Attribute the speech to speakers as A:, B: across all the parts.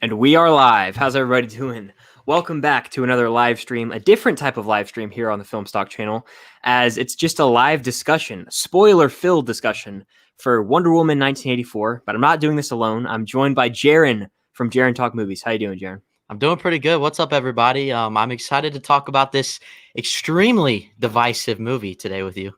A: And we are live. How's everybody doing? Welcome back to another live stream, a different type of live stream here on the Film Stock channel, as it's just a live discussion, spoiler-filled discussion for Wonder Woman 1984. But I'm not doing this alone. I'm joined by Jaren from Jaren Talks Movies. How you doing, Jaren?
B: I'm doing pretty good. What's up, everybody? I'm excited to talk about this extremely divisive movie today with you.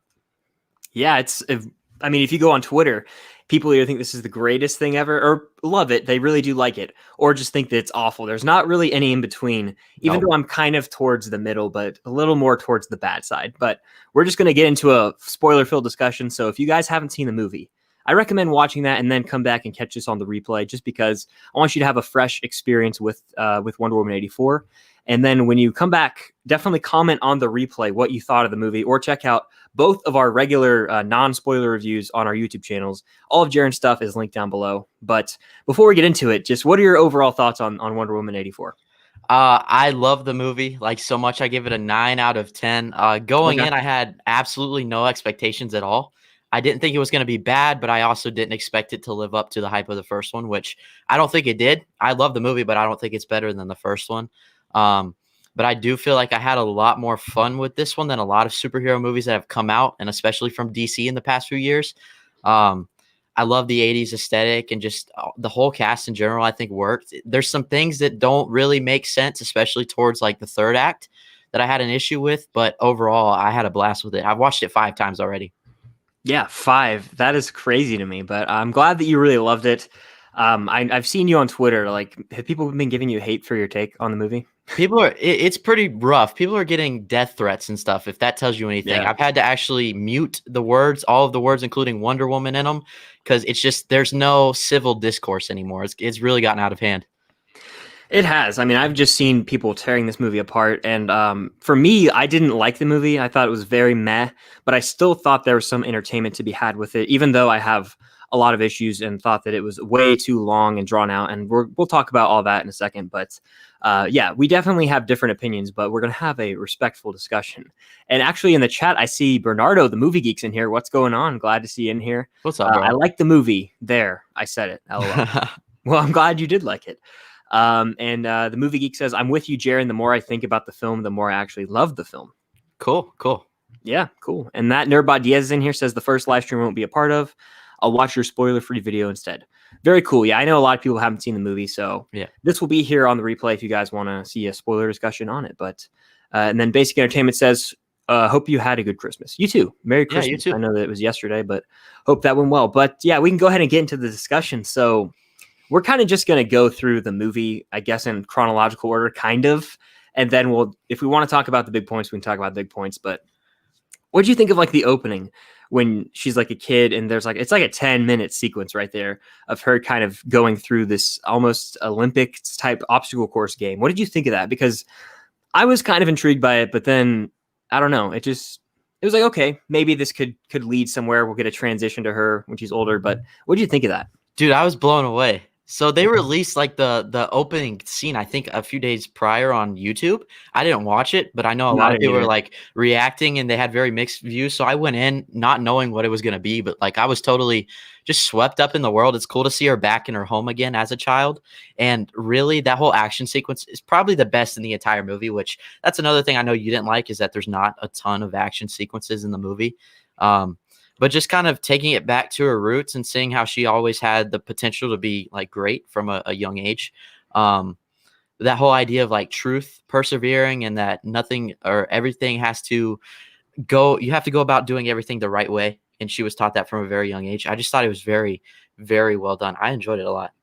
A: Yeah, if you go on Twitter, people either think this is the greatest thing ever or love it. They really do like it, or just think that it's awful. There's not really any in between, even though I'm kind of towards the middle, but a little more towards the bad side. But we're just going to get into a spoiler-filled discussion. So if you guys haven't seen the movie, I recommend watching that and then come back and catch us on the replay, just because I want you to have a fresh experience with Wonder Woman 84. And then when you come back, definitely comment on the replay what you thought of the movie, or check out both of our regular non-spoiler reviews on our YouTube channels. All of Jaren's stuff is linked down below. But before we get into it, just what are your overall thoughts on Wonder Woman 84?
B: I love the movie like so much. I give it a 9 out of 10. Going in, I had absolutely no expectations at all. I didn't think it was going to be bad, but I also didn't expect it to live up to the hype of the first one, which I don't think it did. I love the movie, but I don't think it's better than the first one. But I do feel like I had a lot more fun with this one than a lot of superhero movies that have come out, and especially from DC in the past few years. I love the 80s aesthetic, and just the whole cast in general, I think, worked. There's some things that don't really make sense, especially towards like the third act, that I had an issue with. But overall, I had a blast with it. I've watched it 5 times already.
A: Yeah, 5. That is crazy to me, but I'm glad that you really loved it. I've seen you on Twitter. Like, have people been giving you hate for your take on the movie?
B: It's pretty rough. People are getting death threats and stuff, if that tells you anything. Yeah. I've had to actually mute the words, all of the words, including Wonder Woman in them, because it's just, there's no civil discourse anymore. It's really gotten out of hand.
A: It has. I mean, I've just seen people tearing this movie apart. And for me, I didn't like the movie. I thought it was very meh, but I still thought there was some entertainment to be had with it, even though I have a lot of issues and thought that it was way too long and drawn out. And we'll talk about all that in a second. But yeah, we definitely have different opinions, but we're going to have a respectful discussion. And actually in the chat, I see Bernardo, the movie geek's in here. What's going on? Glad to see you in here.
B: What's up, bro?
A: I like the movie. There, I said it. LOL. Well, I'm glad you did like it. The movie geek says, I'm with you, Jaren. The more I think about the film, the more I actually love the film.
B: Cool.
A: Yeah, cool. And that Nerdbot Diaz is in here, says the first live stream won't be a part of. I'll watch your spoiler-free video instead. Very cool. Yeah, I know a lot of people haven't seen the movie, so yeah, this will be here on the replay if you guys want to see a spoiler discussion on it. But and then Basic Entertainment says, hope you had a good Christmas. You too. Merry Christmas. Yeah, you too. I know that it was yesterday, but hope that went well. But yeah, we can go ahead and get into the discussion. So we're kind of just going to go through the movie, I guess, in chronological order, kind of. And then if we want to talk about the big points, we can talk about the big points. But what do you think of like the opening when she's like a kid and there's like, it's like a 10-minute sequence right there of her kind of going through this almost Olympics type obstacle course game? What did you think of that? Because I was kind of intrigued by it, but then I don't know. It was like, okay, maybe this could lead somewhere. We'll get a transition to her when she's older. But what did you think of that?
B: Dude, I was blown away. So they released like the opening scene, I think a few days prior on YouTube. I didn't watch it, but I know a lot of people were like reacting and they had very mixed views. So I went in not knowing what it was going to be, but like I was totally just swept up in the world. It's cool to see her back in her home again as a child. And really that whole action sequence is probably the best in the entire movie, which that's another thing I know you didn't like, is that there's not a ton of action sequences in the movie. But just kind of taking it back to her roots and seeing how she always had the potential to be like great from a young age. That whole idea of like truth, persevering, and that nothing or everything has to go. You have to go about doing everything the right way. And she was taught that from a very young age. I just thought it was very, very well done. I enjoyed it a lot.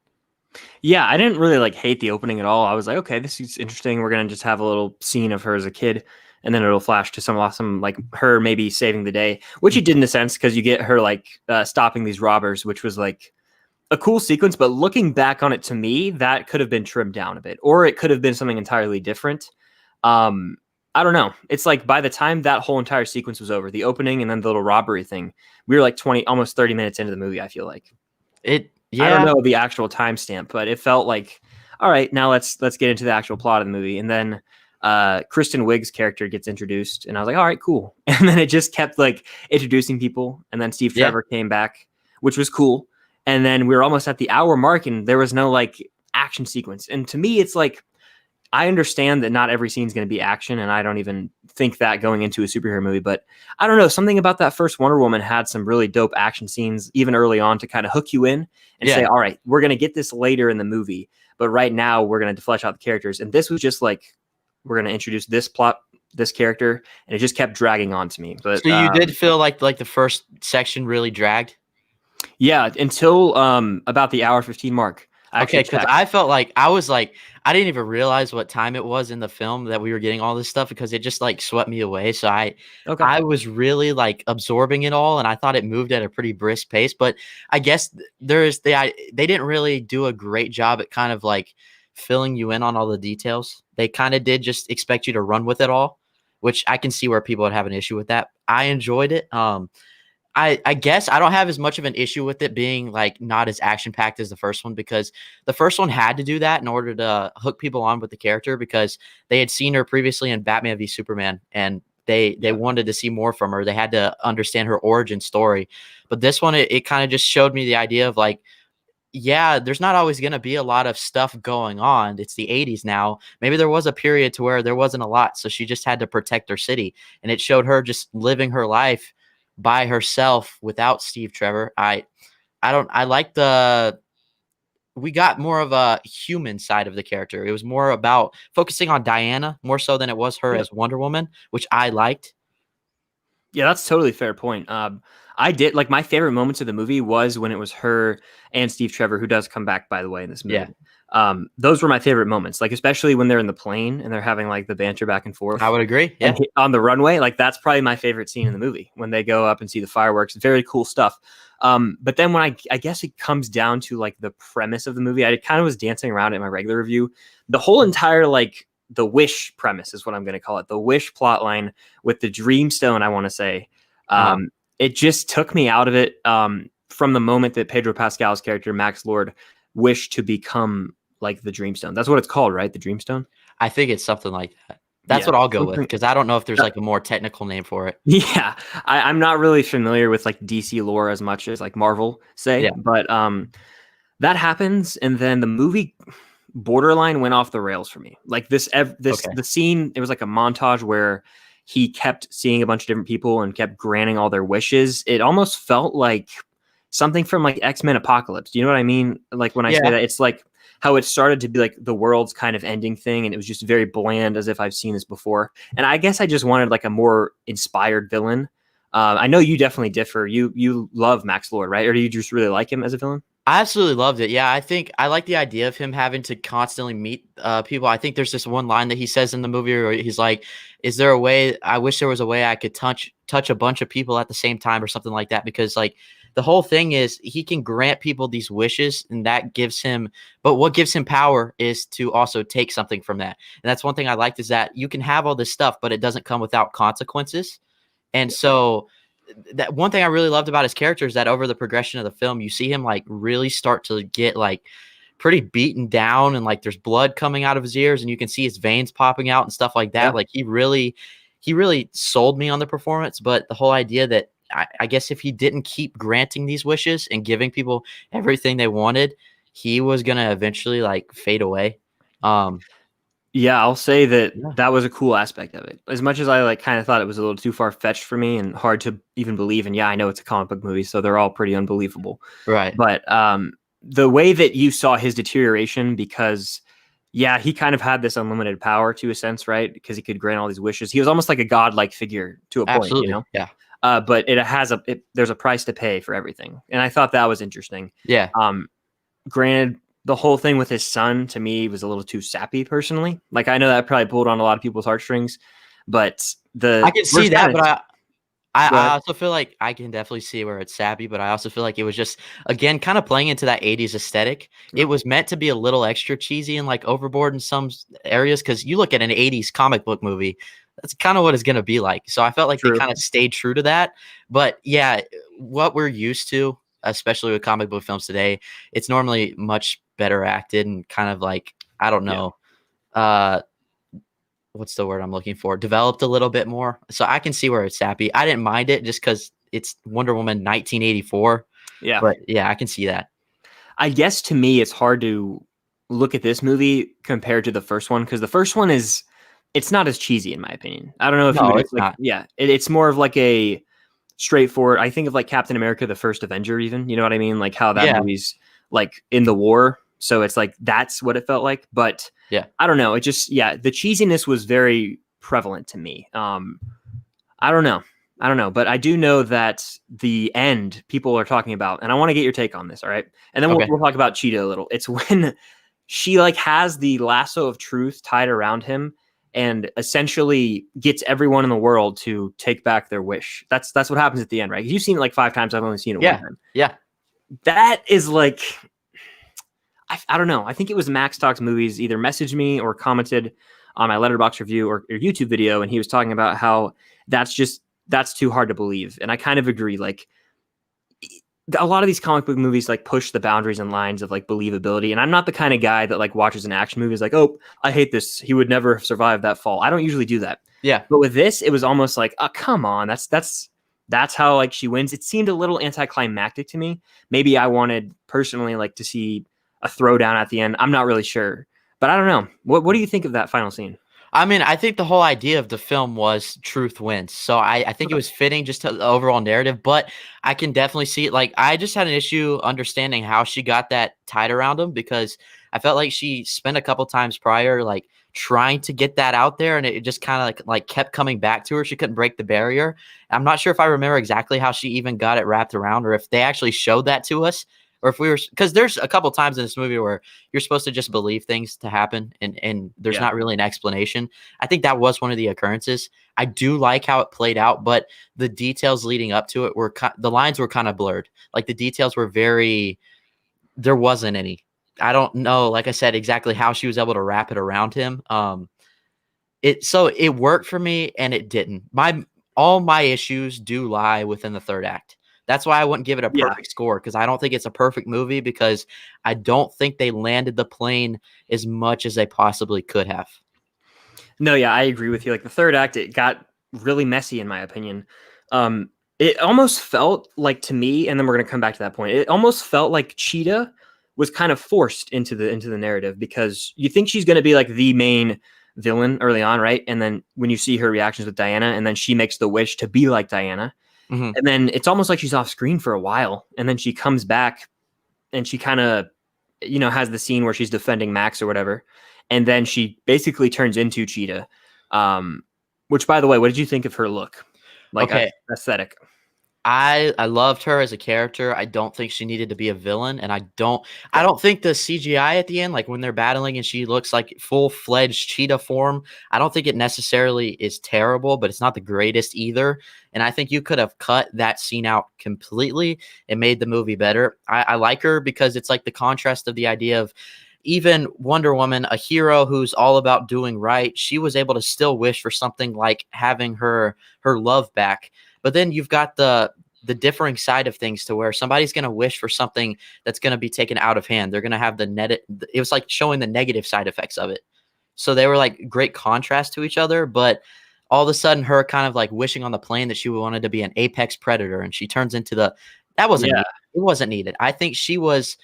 A: Yeah, I didn't really like hate the opening at all. I was like, okay, this is interesting. We're going to just have a little scene of her as a kid. And then it'll flash to some awesome, like her maybe saving the day, which it did in a sense, because you get her like stopping these robbers, which was like a cool sequence. But looking back on it, to me, that could have been trimmed down a bit, or it could have been something entirely different. I don't know. It's like by the time that whole entire sequence was over, the opening and then the little robbery thing, we were like almost 30 minutes into the movie. I feel like
B: yeah.
A: I don't know the actual timestamp, but it felt like, all right, now let's get into the actual plot of the movie, and then Kristen Wiig's character gets introduced, and I was like, all right, cool. And then it just kept like introducing people, and then Steve Trevor came back, which was cool. And then we were almost at the hour mark, and there was no like action sequence. And to me, it's like, I understand that not every scene is going to be action, and I don't even think that going into a superhero movie. But I don't know, something about that first Wonder Woman had some really dope action scenes, even early on, to kind of hook you in and say, all right, we're going to get this later in the movie, but right now we're going to flesh out the characters. And this was just like, we're going to introduce this plot, this character, and it just kept dragging on to me. But
B: so you did feel like the first section really dragged?
A: Yeah, until about the hour 15 mark.
B: Okay, because I felt like I didn't even realize what time it was in the film that we were getting all this stuff, because it just like swept me away. So I was really like absorbing it all, and I thought it moved at a pretty brisk pace. But I guess they didn't really do a great job at kind of like filling you in on all the details. They kind of did just expect you to run with it all, which I can see where people would have an issue with that. I enjoyed it. I guess I don't have as much of an issue with it being like not as action packed as the first one, because the first one had to do that in order to hook people on with the character, because they had seen her previously in Batman v Superman, and they wanted to see more from her. They had to understand her origin story. But this one, it kind of just showed me the idea of like, yeah, there's not always going to be a lot of stuff going on. It's the 80s now. Maybe there was a period to where there wasn't a lot, so she just had to protect her city, and it showed her just living her life by herself without Steve Trevor. We got more of a human side of the character. It was more about focusing on Diana more so than it was her as Wonder Woman, which I liked.
A: Yeah, that's totally fair point. I did like, my favorite moments of the movie was when it was her and Steve Trevor, who does come back, by the way, in this movie. Yeah. Those were my favorite moments, like especially when they're in the plane and they're having like the banter back and forth.
B: I would agree. Yeah.
A: And on the runway, like that's probably my favorite scene in the movie, when they go up and see the fireworks. Very cool stuff. But then when I guess it comes down to like the premise of the movie, I kind of was dancing around it in my regular review. The whole entire like the Wish premise is what I'm going to call it. The Wish plotline with the Dreamstone, I want to say. It just took me out of it from the moment that Pedro Pascal's character, Max Lord, wished to become like the Dreamstone. That's what it's called, right? The Dreamstone?
B: I think it's something like that. That's what I'll go with, because I don't know if there's like a more technical name for it.
A: Yeah, I'm not really familiar with like DC lore as much as like Marvel say, but that happens, and then the movie borderline went off the rails for me. Like the scene, it was like a montage where he kept seeing a bunch of different people and kept granting all their wishes. It almost felt like something from like X-Men Apocalypse. Do you know what I mean? Like when I say that, it's like how it started to be like the world's kind of ending thing, and it was just very bland, as if I've seen this before. And I guess I just wanted like a more inspired villain. I know you definitely differ. You love Max Lord, right? Or do you just really like him as a villain?
B: I absolutely loved it. Yeah, I think I like the idea of him having to constantly meet people. I think there's this one line that he says in the movie where he's like, "Is there a way? I wish there was a way I could touch a bunch of people at the same time," or something like that. Because like the whole thing is he can grant people these wishes, and that gives him. But what gives him power is to also take something from that. And that's one thing I liked, is that you can have all this stuff, but it doesn't come without consequences. And so that one thing I really loved about his character is that over the progression of the film, you see him like really start to get like pretty beaten down, and like there's blood coming out of his ears, and you can see his veins popping out and stuff like that. Yeah. Like he really sold me on the performance. But the whole idea that I guess if he didn't keep granting these wishes and giving people everything they wanted, he was going to eventually like fade away.
A: Yeah, I'll say that was a cool aspect of it. As much as I like kind of thought it was a little too far fetched for me and hard to even believe. And yeah, I know it's a comic book movie, so they're all pretty unbelievable.
B: Right.
A: But the way that you saw his deterioration, because he kind of had this unlimited power to a sense, right? Because he could grant all these wishes. He was almost like a godlike figure to a point, you know?
B: Yeah.
A: But there's a price to pay for everything. And I thought that was interesting.
B: Yeah.
A: Granted, the whole thing with his son, to me, was a little too sappy, personally. Like, I know that probably pulled on a lot of people's heartstrings, but
B: I can see that, but I also feel like I can definitely see where it's sappy, but I also feel like it was just, again, kind of playing into that 80s aesthetic. It was meant to be a little extra cheesy and like overboard in some areas, because you look at an 80s comic book movie, that's kind of what it's going to be like. So I felt like they kind of stayed true to that. But yeah, what we're used to, especially with comic book films today, it's normally much better acted and kind of like, I don't know, what's the word I'm looking for? Developed a little bit more. So I can see where it's sappy. I didn't mind it just because it's Wonder Woman 1984.
A: Yeah.
B: But yeah, I can see that.
A: I guess to me, it's hard to look at this movie compared to the first one, because the first one it's not as cheesy in my opinion. I don't know if you would
B: it's
A: like,
B: not.
A: yeah, it's more of like a straightforward. I think of like Captain America, the first Avenger, even, you know what I mean? Like how that movie's like in the war. So it's like, that's what it felt like. But
B: yeah,
A: I don't know. It just, the cheesiness was very prevalent to me. I don't know. But I do know that the end people are talking about, and I want to get your take on this. All right. And then we'll talk about Cheetah a little. It's when she like has the lasso of truth tied around him and essentially gets everyone in the world to take back their wish. That's what happens at the end, right? You've seen it like 5 times. I've only seen it one time.
B: Yeah.
A: That is like, I don't know. I think it was Max Talks Movies either messaged me or commented on my Letterboxd review or YouTube video, and he was talking about how that's too hard to believe. And I kind of agree. Like, a lot of these comic book movies like push the boundaries and lines of like believability. And I'm not the kind of guy that like watches an action movie is like, oh, I hate this. He would never have survived that fall. I don't usually do that.
B: Yeah.
A: But with this, it was almost like, oh, come on. That's how like she wins. It seemed a little anticlimactic to me. Maybe I wanted personally like to see a throwdown at the end. I'm not really sure, but I don't know. What do you think of that final scene?
B: I mean, I think the whole idea of the film was truth wins. So I think it was fitting just to the overall narrative, but I can definitely see it. Like, I just had an issue understanding how she got that tied around him, because I felt like she spent a couple times prior, like trying to get that out there, and it just kind of like kept coming back to her. She couldn't break the barrier. I'm not sure if I remember exactly how she even got it wrapped around, or if they actually showed that to us. Or if we were, because there's a couple times in this movie where you're supposed to just believe things to happen, and there's not really an explanation. I think that was one of the occurrences. I do like how it played out, but the details leading up to it the lines were kind of blurred. Like the details were there wasn't any. I don't know, like I said, exactly how she was able to wrap it around him. So it worked for me and it didn't. All my issues do lie within the third act. That's why I wouldn't give it a perfect score, because I don't think it's a perfect movie, because I don't think they landed the plane as much as they possibly could have.
A: No, yeah, I agree with you. Like the third act, it got really messy in my opinion. It almost felt like, to me, and then we're going to come back to that point, it almost felt like Cheetah was kind of forced into the narrative, because you think she's going to be like the main villain early on, right? And then when you see her reactions with Diana, and then she makes the wish to be like Diana. Mm-hmm. And then it's almost like she's off screen for a while. And then she comes back and she kind of, has the scene where she's defending Max or whatever. And then she basically turns into Cheetah. Which, by the way, what did you think of her look? Like, aesthetic.
B: I loved her as a character. I don't think she needed to be a villain, and I don't think the CGI at the end, like when they're battling and she looks like full-fledged cheetah form, I don't think it necessarily is terrible, but it's not the greatest either. And I think you could have cut that scene out completely and made the movie better. I like her because it's like the contrast of the idea of even Wonder Woman, a hero who's all about doing right. She was able to still wish for something like having her love back. But then you've got the differing side of things, to where somebody's going to wish for something that's going to be taken out of hand. They're going to have it was like showing the negative side effects of it. So they were like great contrast to each other, but all of a sudden her kind of like wishing on the plane that she wanted to be an apex predator, and she turns into that wasn't needed. It wasn't needed. I think she was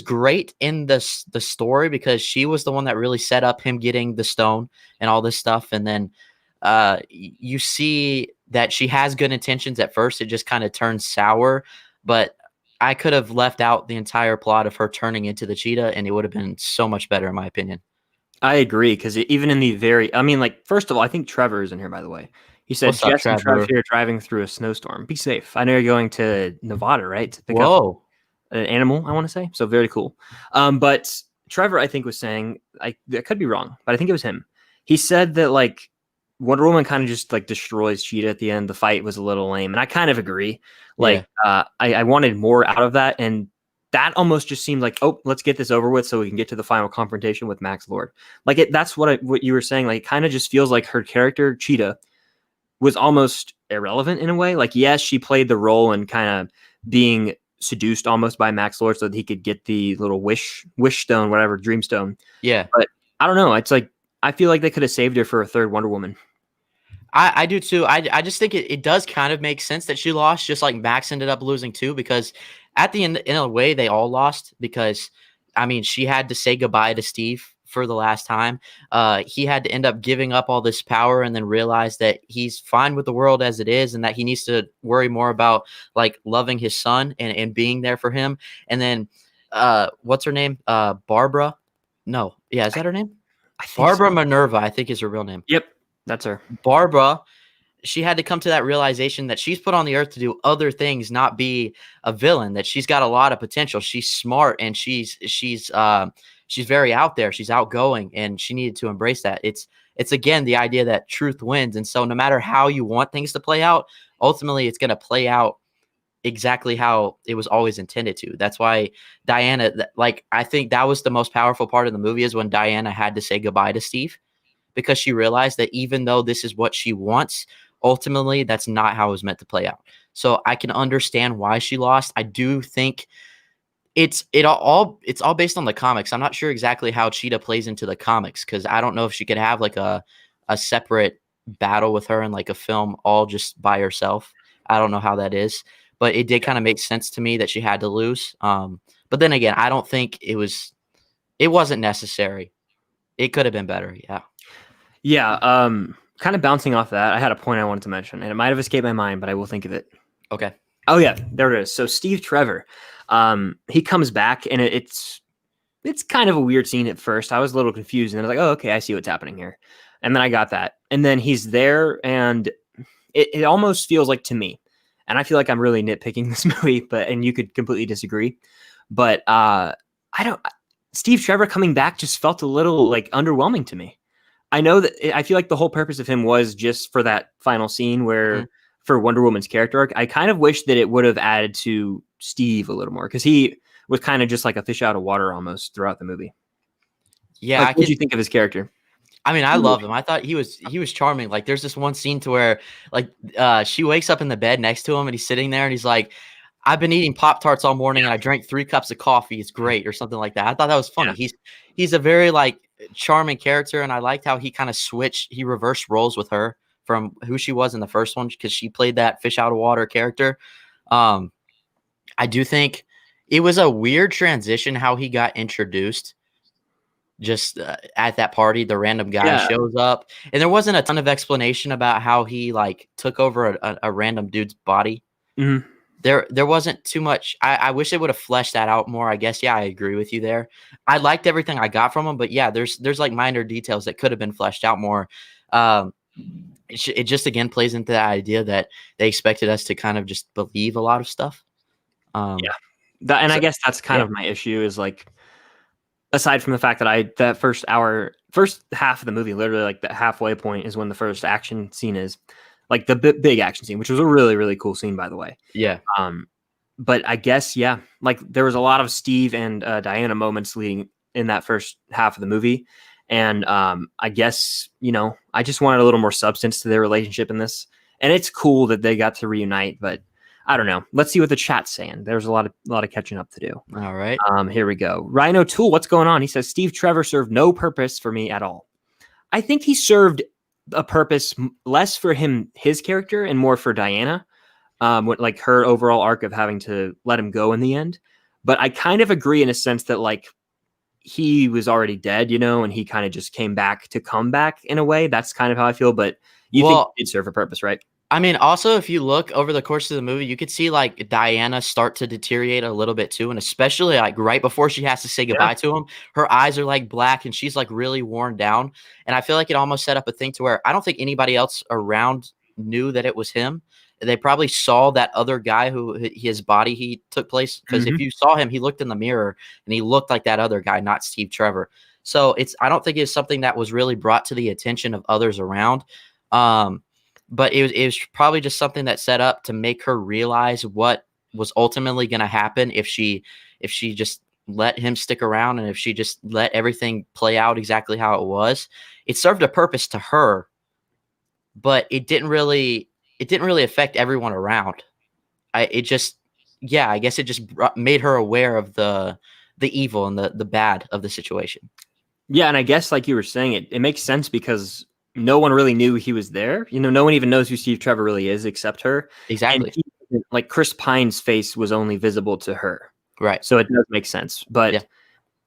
B: great in the story, because she was the one that really set up him getting the stone and all this stuff. And then you see that she has good intentions at first. It just kind of turns sour, but I could have left out the entire plot of her turning into the cheetah, and it would have been so much better in my opinion.
A: I agree, because even in first of all, I think Trevor is in here, by the way. He said, Jess and Trev here driving through a snowstorm. Be safe. I know you're going to Nevada, right? To pick up an animal, I want to say. So very cool. But Trevor, I think, was saying, I could be wrong, but I think it was him. He said that like Wonder Woman kind of just like destroys Cheetah at the end. The fight was a little lame, and I kind of agree. Like, I wanted more out of that, and that almost just seemed like, oh, let's get this over with so we can get to the final confrontation with Max Lord. Like, that's what you were saying. Like, it kind of just feels like her character Cheetah was almost irrelevant in a way. Like, yes, she played the role and kind of being seduced almost by Max Lord so that he could get the little wish stone, whatever, dream stone.
B: Yeah,
A: but I don't know. It's like, I feel like they could have saved her for a third Wonder Woman.
B: I do too. I just think it does kind of make sense that she lost, just like Max ended up losing too, because at the end, in a way, they all lost, because I mean, she had to say goodbye to Steve for the last time. He had to end up giving up all this power and then realize that he's fine with the world as it is and that he needs to worry more about like loving his son and being there for him. And then what's her name? Barbara? No. Yeah, is that her name?
A: I think
B: Barbara
A: so.
B: Minerva, I think is her real name.
A: Yep, that's her.
B: Barbara, she had to come to that realization that she's put on the earth to do other things, not be a villain, that she's got a lot of potential. She's smart and she's very out there. She's outgoing and she needed to embrace that. It's again, the idea that truth wins. And so no matter how you want things to play out, ultimately it's going to play out exactly how it was always intended to. That's why Diana, like, I think that was the most powerful part of the movie is when Diana had to say goodbye to Steve, because she realized that even though this is what she wants, ultimately that's not how it was meant to play out. So I can understand why she lost. I do think it's all based on the comics. I'm not sure exactly how Cheetah plays into the comics, because I don't know if she could have like a separate battle with her in like a film all just by herself. I don't know how that is, but it did kind of make sense to me that she had to lose. But then again, I don't think it wasn't necessary. It could have been better. Yeah.
A: Yeah. Kind of bouncing off that, I had a point I wanted to mention, and it might have escaped my mind, but I will think of it.
B: Okay.
A: Oh yeah, there it is. So Steve Trevor, he comes back, and it's kind of a weird scene at first. I was a little confused, and then I was like, oh, okay, I see what's happening here. And then I got that. And then he's there, and it almost feels like, to me, and I feel like I'm really nitpicking this movie, and you could completely disagree, but Steve Trevor coming back just felt a little like underwhelming to me. I know that I feel like the whole purpose of him was just for that final scene where for Wonder Woman's character arc. I kind of wish that it would have added to Steve a little more, because he was kind of just like a fish out of water almost throughout the movie.
B: Yeah.
A: Like, what did you think of his character?
B: I mean, I love him. I thought he was charming. Like, there's this one scene to where like she wakes up in the bed next to him and he's sitting there and he's like, I've been eating Pop-Tarts all morning and I drank 3 cups of coffee. It's great, or something like that. I thought that was funny. Yeah. He's a very like charming character, and I liked how he kind of he reversed roles with her from who she was in the first one, because she played that fish out of water character. I do think it was a weird transition how he got introduced. Just at that party, the random guy shows up, and there wasn't a ton of explanation about how he like took over a random dude's body.
A: Mm-hmm.
B: There wasn't too much. I wish they would have fleshed that out more, I guess. Yeah, I agree with you there. I liked everything I got from him, but yeah, there's like minor details that could have been fleshed out more. It just again plays into that idea that they expected us to kind of just believe a lot of stuff.
A: I guess that's kind of my issue, is like, aside from the fact that that first half of the movie, literally like the halfway point is when the first action scene is. Like the big action scene, which was a really, really cool scene, by the way.
B: Yeah.
A: But I guess, like there was a lot of Steve and Diana moments leading in that first half of the movie. And I guess, I just wanted a little more substance to their relationship in this. And it's cool that they got to reunite, but I don't know. Let's see what the chat's saying. There's a lot of catching up to do.
B: All right.
A: Here we go. Rhino Tool, what's going on? He says, Steve Trevor served no purpose for me at all. I think he served a purpose less for his character and more for Diana, like her overall arc of having to let him go in the end. But I kind of agree in a sense that like he was already dead, and he kind of just came back to come back in a way. That's kind of how I feel. But you think it did serve a purpose, right?
B: I mean, also, if you look over the course of the movie, you could see like Diana start to deteriorate a little bit too. And especially like right before she has to say goodbye to him, her eyes are like black and she's like really worn down. And I feel like it almost set up a thing to where I don't think anybody else around knew that it was him. They probably saw that other guy who his body he took place. Because if you saw him, he looked in the mirror and he looked like that other guy, not Steve Trevor. So I don't think it's something that was really brought to the attention of others around. But it was probably just something that set up to make her realize what was ultimately going to happen if she just let him stick around, and if she just let everything play out exactly how it was. It served a purpose to her, but it didn't really affect everyone around. I guess it just made her aware of the evil and the bad of the situation. Yeah,
A: and I guess like you were saying, it makes sense because no one really knew he was there. No one even knows who Steve Trevor really is except her.
B: Exactly.
A: And like Chris Pine's face was only visible to her.
B: Right.
A: So it does make sense. But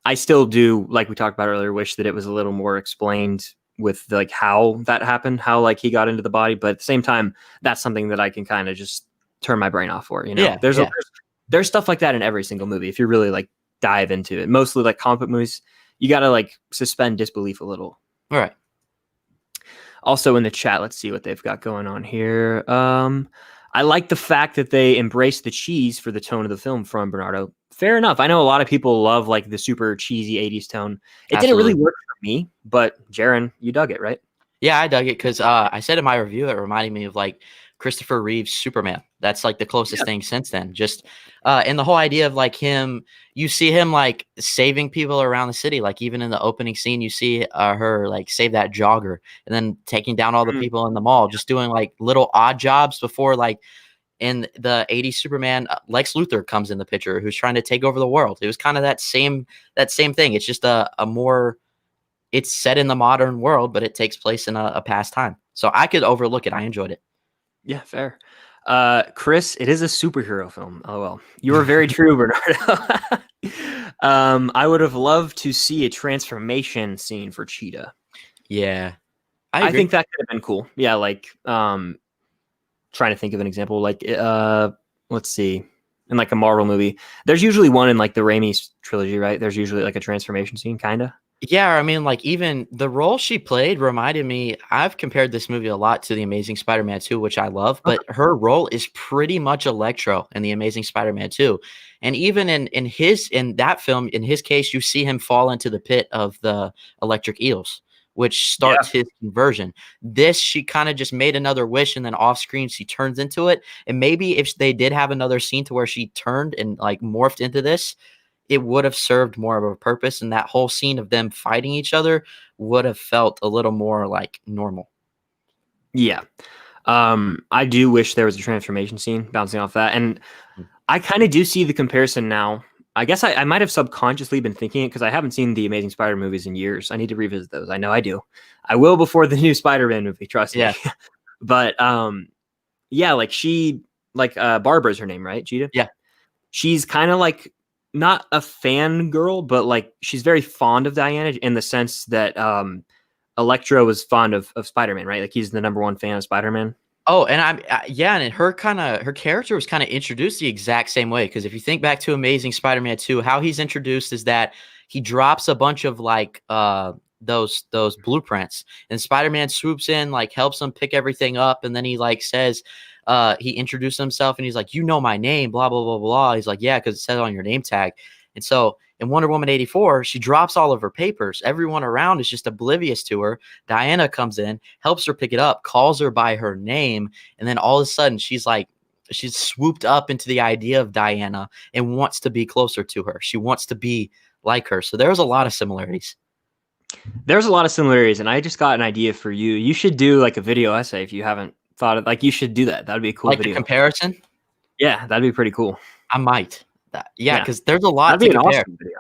A: I still do, like we talked about earlier, wish that it was a little more explained with like how that happened, how like he got into the body. But at the same time, that's something that I can kind of just turn my brain off for. There's stuff like that in every single movie. If you really like dive into it, mostly like comic book movies, you got to like suspend disbelief a little.
B: All right.
A: Also in the chat, let's see what they've got going on here. I like the fact that they embrace the cheese for the tone of the film from Bernardo. Fair enough. I know a lot of people love like the super cheesy 80s tone. It didn't really work for me, but Jaren, you dug it, right?
B: Yeah, I dug it because I said in my review it reminded me of like Christopher Reeve's Superman. That's like the closest thing since then. Just and the whole idea of like him, you see him like saving people around the city. Like even in the opening scene, you see her like save that jogger and then taking down all the people in the mall, just doing like little odd jobs before like in the 80s Superman, Lex Luthor comes in the picture who's trying to take over the world. It was kind of that same thing. It's just a more, it's set in the modern world, but it takes place in a past time. So I could overlook it. I enjoyed it.
A: Yeah, fair. Chris, it is a superhero film. Oh, well, you were very true, Bernardo. I would have loved to see a transformation scene for Cheetah.
B: Yeah.
A: I think that could have been cool. Yeah. Like, trying to think of an example, like, let's see, in like a Marvel movie, there's usually one in like the Raimi trilogy, right? There's usually like a transformation scene, kind of.
B: Yeah, I mean, like even the role she played reminded me. I've compared this movie a lot to The Amazing Spider-Man 2, which I love, but her role is pretty much Electro in The Amazing Spider-Man 2. And even in that film, in his case, you see him fall into the pit of the electric eels, which starts his conversion. This, she kind of just made another wish, and then off screen she turns into it. And maybe if they did have another scene to where she turned and like morphed into this, it would have served more of a purpose, and that whole scene of them fighting each other would have felt a little more like normal.
A: Yeah. I do wish there was a transformation scene bouncing off that. And I kind of do see the comparison now. I guess I might have subconsciously been thinking it because I haven't seen the Amazing Spider movies in years. I need to revisit those. I know I do. I will before the new Spider-Man movie, trust me. But yeah, like Barbara's her name, right? Cheetah?
B: Yeah.
A: She's kind of like not a fan girl, but like she's very fond of Diana in the sense that Electro was fond of Spider-Man, right? Like he's the #1 fan of Spider-Man.
B: Oh, and and her character was kind of introduced the exact same way, because if you think back to Amazing Spider-Man 2, how he's introduced is that he drops a bunch of like those blueprints, and Spider-Man swoops in, like helps him pick everything up, and then he like says he introduced himself and he's like, you know my name, blah blah blah blah. He's like, yeah, because it says on your name tag. And so in Wonder Woman 84, she drops all of her papers. Everyone around is just oblivious to her. Diana comes in, helps her pick it up, calls her by her name, and then all of a sudden she's swooped up into the idea of Diana and wants to be closer to her. She wants to be like her. So there's a lot of similarities.
A: There's a lot of similarities, and I just got an idea for you. You should do like a video essay if you haven't thought of, like, you should do that. That'd be a cool video.
B: Like a comparison?
A: Yeah, that'd be pretty cool.
B: I might. Because there's a lot to compare.
A: Awesome video.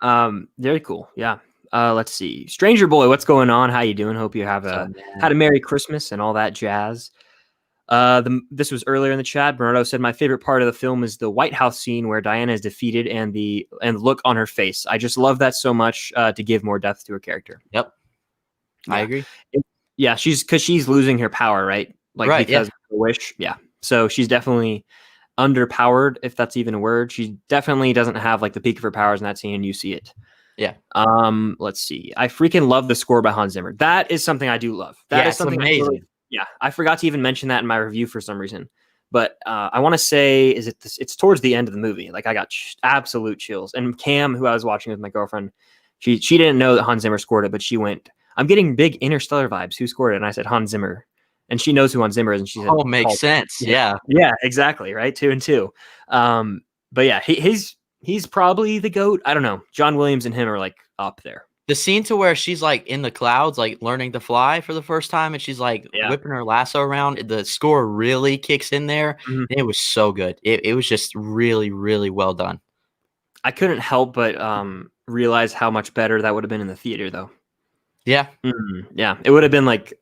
A: Yeah. Very cool. Yeah. Let's see. Stranger Boy, what's going on? How you doing? Hope you have had a Merry Christmas and all that jazz. This was earlier in the chat. Bernardo said, my favorite part of the film is the White House scene where Diana is defeated and the look on her face. I just love that so much to give more depth to her character.
B: Yep. Yeah. I agree.
A: Yeah, she's losing her power, right? Like because of her wish. Yeah. So she's definitely underpowered, if that's even a word. She definitely doesn't have like the peak of her powers in that scene, and you see it.
B: Yeah.
A: Let's see. I freaking love the score by Hans Zimmer. That is something I do love. That is something
B: amazing.
A: I forgot to even mention that in my review for some reason. But I want to say, it's towards the end of the movie. Like I got absolute chills. And Cam, who I was watching with my girlfriend, she didn't know that Hans Zimmer scored it, but she went, I'm getting big Interstellar vibes. Who scored it? And I said Hans Zimmer. And she knows who Hans Zimmer is. And she said,
B: oh, makes sense. Yeah.
A: Yeah, exactly. Right. 2 and 2. But yeah, he's probably the GOAT. I don't know. John Williams and him are like up there.
B: The scene to where she's like in the clouds, like learning to fly for the first time, and she's like whipping her lasso around. The score really kicks in there. Mm-hmm. It was so good. It was just really, really well done.
A: I couldn't help but realize how much better that would have been in the theater, though.
B: Yeah.
A: Mm-hmm. Yeah. It would have been like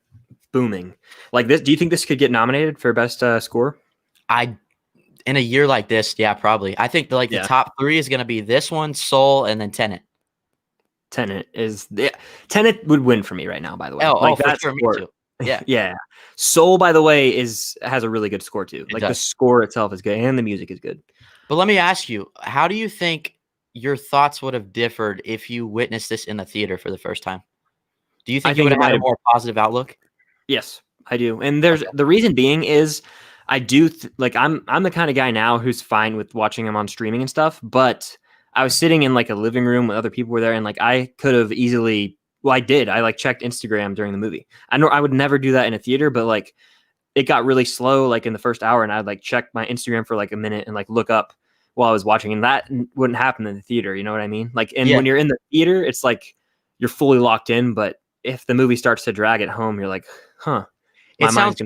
A: booming. Like this. Do you think this could get nominated for best score?
B: In a year like this, yeah, probably. I think the top 3 is going to be this one, Soul, and then Tenet.
A: Tenet would win for me right now, by the way.
B: For sure, me too. Yeah.
A: Yeah. Soul, by the way, has a really good score too. The score itself is good and the music is good.
B: But let me ask you, how do you think your thoughts would have differed if you witnessed this in the theater for the first time? Do you think you would have had a more positive outlook?
A: Yes, I do. And the reason being is I do I'm the kind of guy now who's fine with watching them on streaming and stuff, but I was sitting in like a living room when other people were there, and like I could have easily. Well, I did. I like checked Instagram during the movie. I know I would never do that in a theater, but like it got really slow like in the first hour, and I'd like check my Instagram for like a minute and like look up while I was watching, and that wouldn't happen in the theater. You know what I mean? Like, and when you're in the theater, it's like you're fully locked in. But if the movie starts to drag at home, you're like, huh.
B: It sounds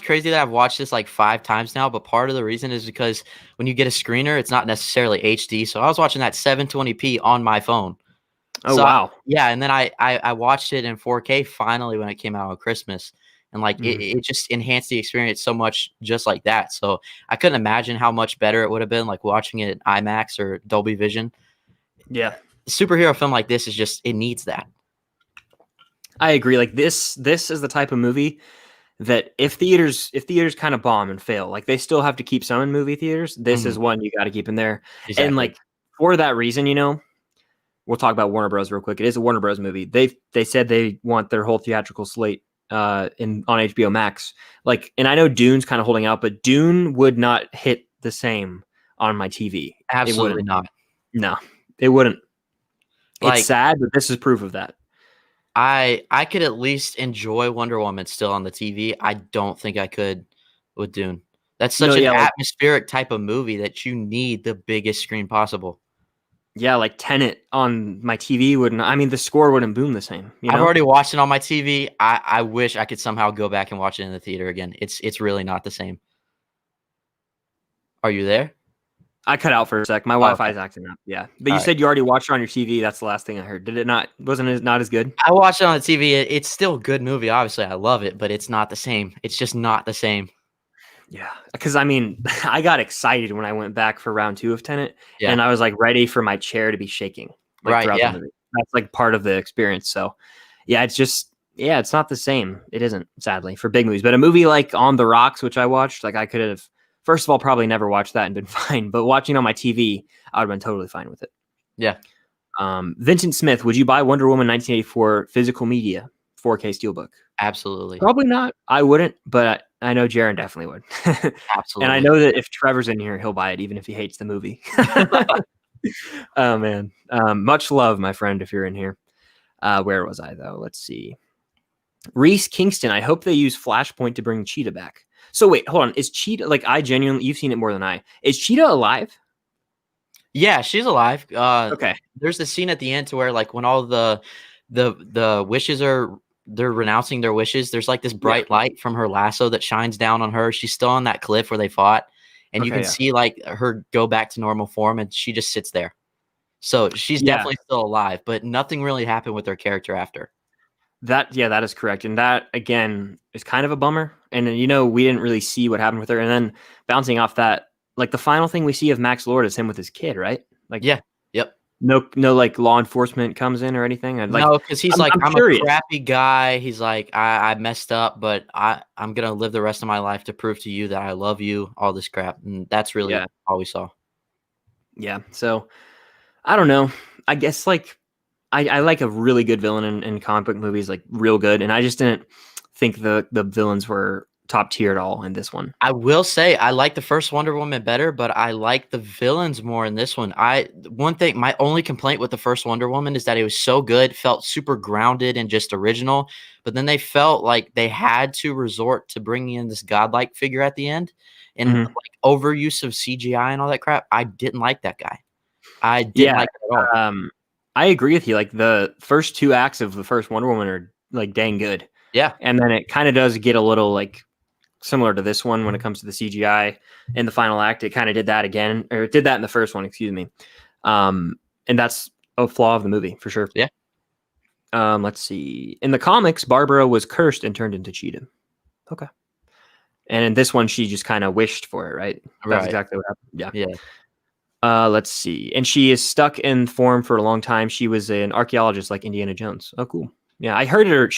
B: crazy that I've watched this like 5 times now, but part of the reason is because when you get a screener, it's not necessarily HD. So I was watching that 720p on my phone.
A: Oh, wow.
B: And then I watched it in 4K finally when it came out on Christmas. And like it just enhanced the experience so much just like that. So I couldn't imagine how much better it would have been like watching it in IMAX or Dolby Vision.
A: Yeah.
B: A superhero film like this is just, it needs that.
A: I agree. Like this is the type of movie that if theaters kind of bomb and fail, like they still have to keep some in movie theaters. This is one you got to keep in there. Exactly. And like for that reason, we'll talk about Warner Bros. Real quick. It is a Warner Bros. Movie. They said they want their whole theatrical slate on HBO Max. Like, and I know Dune's kind of holding out, but Dune would not hit the same on my TV.
B: Absolutely not.
A: No, it wouldn't. It's sad, but this is proof of that.
B: I could at least enjoy Wonder Woman still on the TV. I don't think I could with Dune. That's such an atmospheric type of movie that you need the biggest screen possible.
A: Yeah, like Tenet on my TV wouldn't. I mean, the score wouldn't boom the same.
B: I've already watched it on my TV. I wish I could somehow go back and watch it in the theater again. It's really not the same. Are you there?
A: I cut out for a sec. My Wi-Fi is acting up. Yeah, but you said you already watched it on your TV. That's the last thing I heard. Did it not? Wasn't it not as good?
B: I watched it on the TV. It's still a good movie. Obviously, I love it, but it's not the same. It's just not the same.
A: Yeah, because I mean, I got excited when I went back for round 2 of Tenet, and I was like ready for my chair to be shaking. Like, throughout the movie. That's like part of the experience. So, yeah, it's not the same. It isn't, sadly, for big movies. But a movie like On the Rocks, which I watched, like I could have. First of all, probably never watched that and been fine. But watching on my TV, I would have been totally fine with it.
B: Yeah.
A: Vincent Smith, would you buy Wonder Woman 1984 physical media, 4K Steelbook?
B: Absolutely.
A: Probably not. I wouldn't, but I know Jaren definitely would.
B: Absolutely.
A: And I know that if Trevor's in here, he'll buy it, even if he hates the movie. Oh, man. Much love, my friend, if you're in here. Where was I, though? Let's see. Reese Kingston, I hope they use Flashpoint to bring Cheetah back. So wait, hold on. Is Cheetah, like you've seen it more than I. Is Cheetah alive?
B: Yeah, she's alive.
A: Okay.
B: There's the scene at the end to where like when all the wishes they're renouncing their wishes. There's like this bright light from her lasso that shines down on her. She's still on that cliff where they fought. And you can see like her go back to normal form and she just sits there. So she's definitely still alive, but nothing really happened with her character after. That
A: is correct. And that, again, is kind of a bummer. And, we didn't really see what happened with her. And then bouncing off that, like, the final thing we see of Max Lord is him with his kid, right? Like,
B: yeah. Yep.
A: No, like, law enforcement comes in or anything?
B: No, because he's I'm a crappy guy. He's like, I messed up, but I'm going to live the rest of my life to prove to you that I love you, all this crap. And that's really all we saw. Yeah.
A: So, I don't know. I guess, like, I like a really good villain in comic book movies, like real good. And I just didn't think the villains were top tier at all in this one.
B: I will say I like the first Wonder Woman better, but I like the villains more in this one. My only complaint with the first Wonder Woman is that it was so good, felt super grounded and just original. But then they felt like they had to resort to bringing in this godlike figure at the end, and like overuse of CGI and all that crap. I didn't like that guy. I didn't like it at all.
A: I agree with you. Like the first 2 acts of the first Wonder Woman are like dang good.
B: Yeah.
A: And then it kind of does get a little like similar to this one when it comes to the CGI in the final act. It kind of did that again, or it did that in the first one, excuse me. And that's a flaw of the movie for sure.
B: Yeah.
A: Let's see. In the comics, Barbara was cursed and turned into Cheetah. Okay. And in this one, she just kind of wished for it, right? That's exactly what happened. Yeah. Let's see. And she is stuck in form for a long time. She was an archaeologist like Indiana Jones. Oh, cool. Yeah, I heard her.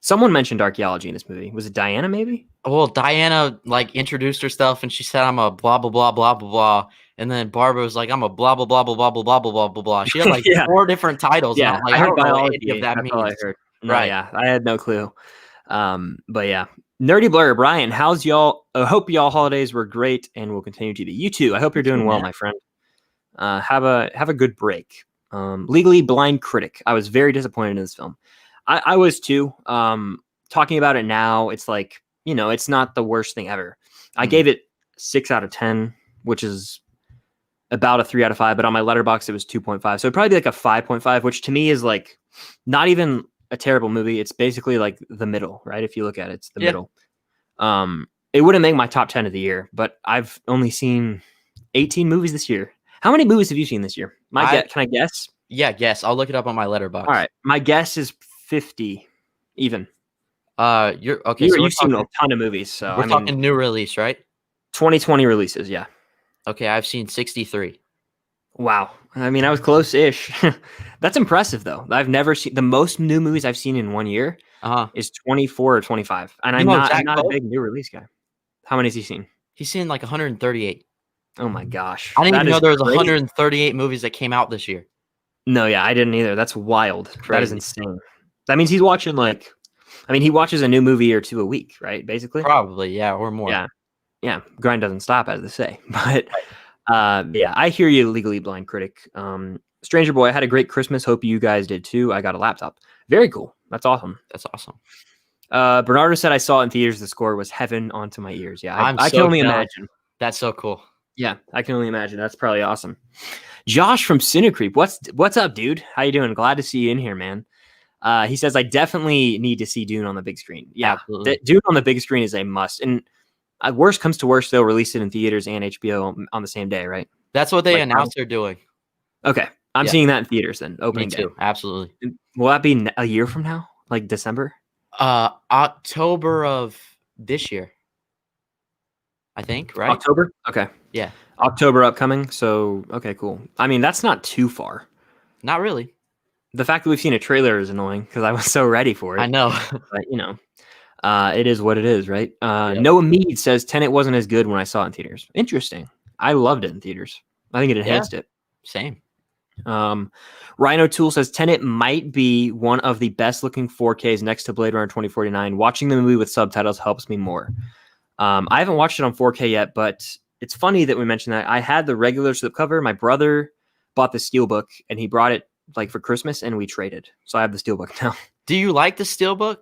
A: Someone mentioned archaeology in this movie. Was it Diana, maybe?
B: Well, Diana like introduced herself and she said, "I'm a blah blah blah blah blah blah," and then Barbara was like, "I'm a blah blah blah blah blah blah blah blah blah blah." She had like 4 different titles.
A: Yeah,
B: and like,
A: I heard
B: don't know what
A: biology.
B: any of that
A: That's
B: means.
A: all I heard. No, right? Yeah, I had no clue. But yeah, Nerdy Blur, Brian, how's y'all? I hope y'all holidays were great and will continue to be. You too. I hope you're doing well, my friend. Have a good break. Legally Blind Critic. I was very disappointed in this film. I was too. Talking about it now, it's like, it's not the worst thing ever. I gave it 6 out of 10, which is about a 3 out of 5, but on my Letterboxd it was 2.5. So it'd probably be like a 5.5, which to me is like not even a terrible movie. It's basically like the middle, right? If you look at it, it's the middle. It wouldn't make my top 10 of the year, but I've only seen 18 movies this year. How many movies have you seen this year? Can I guess?
B: Yeah, guess. I'll look it up on my Letterboxd.
A: All right. My guess is 50 even.
B: You're okay. So
A: you've seen a ton of movies. So
B: we're talking new release, right?
A: 2020 releases. Yeah.
B: Okay. I've seen 63.
A: Wow. I mean, I was close-ish. That's impressive, though. I've never seen the most new movies I've seen in 1 year is 24 or 25. And I'm not a big new release guy. How many has he seen?
B: He's seen like 138.
A: Oh my gosh.
B: I didn't even know there was 138 movies that came out this year.
A: No, yeah, I didn't either. That's wild. Crazy. That is insane. That means he's watching he watches a new movie or 2 a week, right? Basically.
B: Probably, yeah, or more.
A: Yeah. Grind doesn't stop, as they say. But yeah, I hear you, Legally Blind Critic. Stranger Boy, I had a great Christmas. Hope you guys did too. I got a laptop. Very cool. That's awesome.
B: That's awesome.
A: Bernardo said I saw it in theaters. The score was heaven onto my ears. Yeah, I can only imagine.
B: That's so cool.
A: Yeah, I can only imagine. That's probably awesome. Josh from Cinecreep, what's up, dude? How you doing? Glad to see you in here, man. He says I definitely need to see Dune on the big screen. Yeah, Dune on the big screen is a must. And worst comes to worst, they'll release it in theaters and HBO on the same day, right?
B: That's what they announced they're doing.
A: Okay, I'm seeing that in theaters then. Opening
B: Me too.
A: day.
B: Absolutely.
A: Will that be a year from now? Like December?
B: October of this year. I think, right?
A: October? Okay.
B: Yeah.
A: October upcoming. So, okay, cool. I mean, that's not too far.
B: Not really.
A: The fact that we've seen a trailer is annoying because I was so ready for it.
B: I know.
A: But, it is what it is, right? Noah Mead says Tenet wasn't as good when I saw it in theaters. Interesting. I loved it in theaters. I think it enhanced it.
B: Same.
A: Rhino Tool says Tenet might be one of the best looking 4Ks next to Blade Runner 2049. Watching the movie with subtitles helps me more. I haven't watched it on 4K yet, but it's funny that we mentioned that. I had the regular slipcover. My brother bought the Steelbook, and he brought it for Christmas, and we traded. So I have the Steelbook now.
B: Do you like the Steelbook?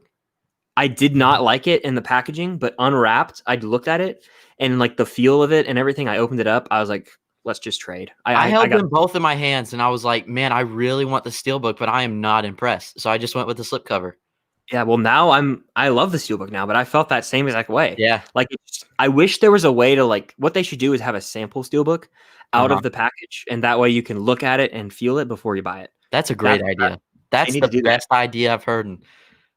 A: I did not like it in the packaging, but unwrapped, I looked at it, and the feel of it and everything, I opened it up. I was like, let's just trade.
B: I held them both in my hands, and I was like, man, I really want the Steelbook, but I am not impressed. So I just went with the slipcover.
A: Yeah, well, now I love the Steelbook now, but I felt that same exact way.
B: Yeah.
A: I wish there was a way to what they should do is have a sample Steelbook out of the package, and that way you can look at it and feel it before you buy it.
B: That's a great idea. That's the best idea I've heard, and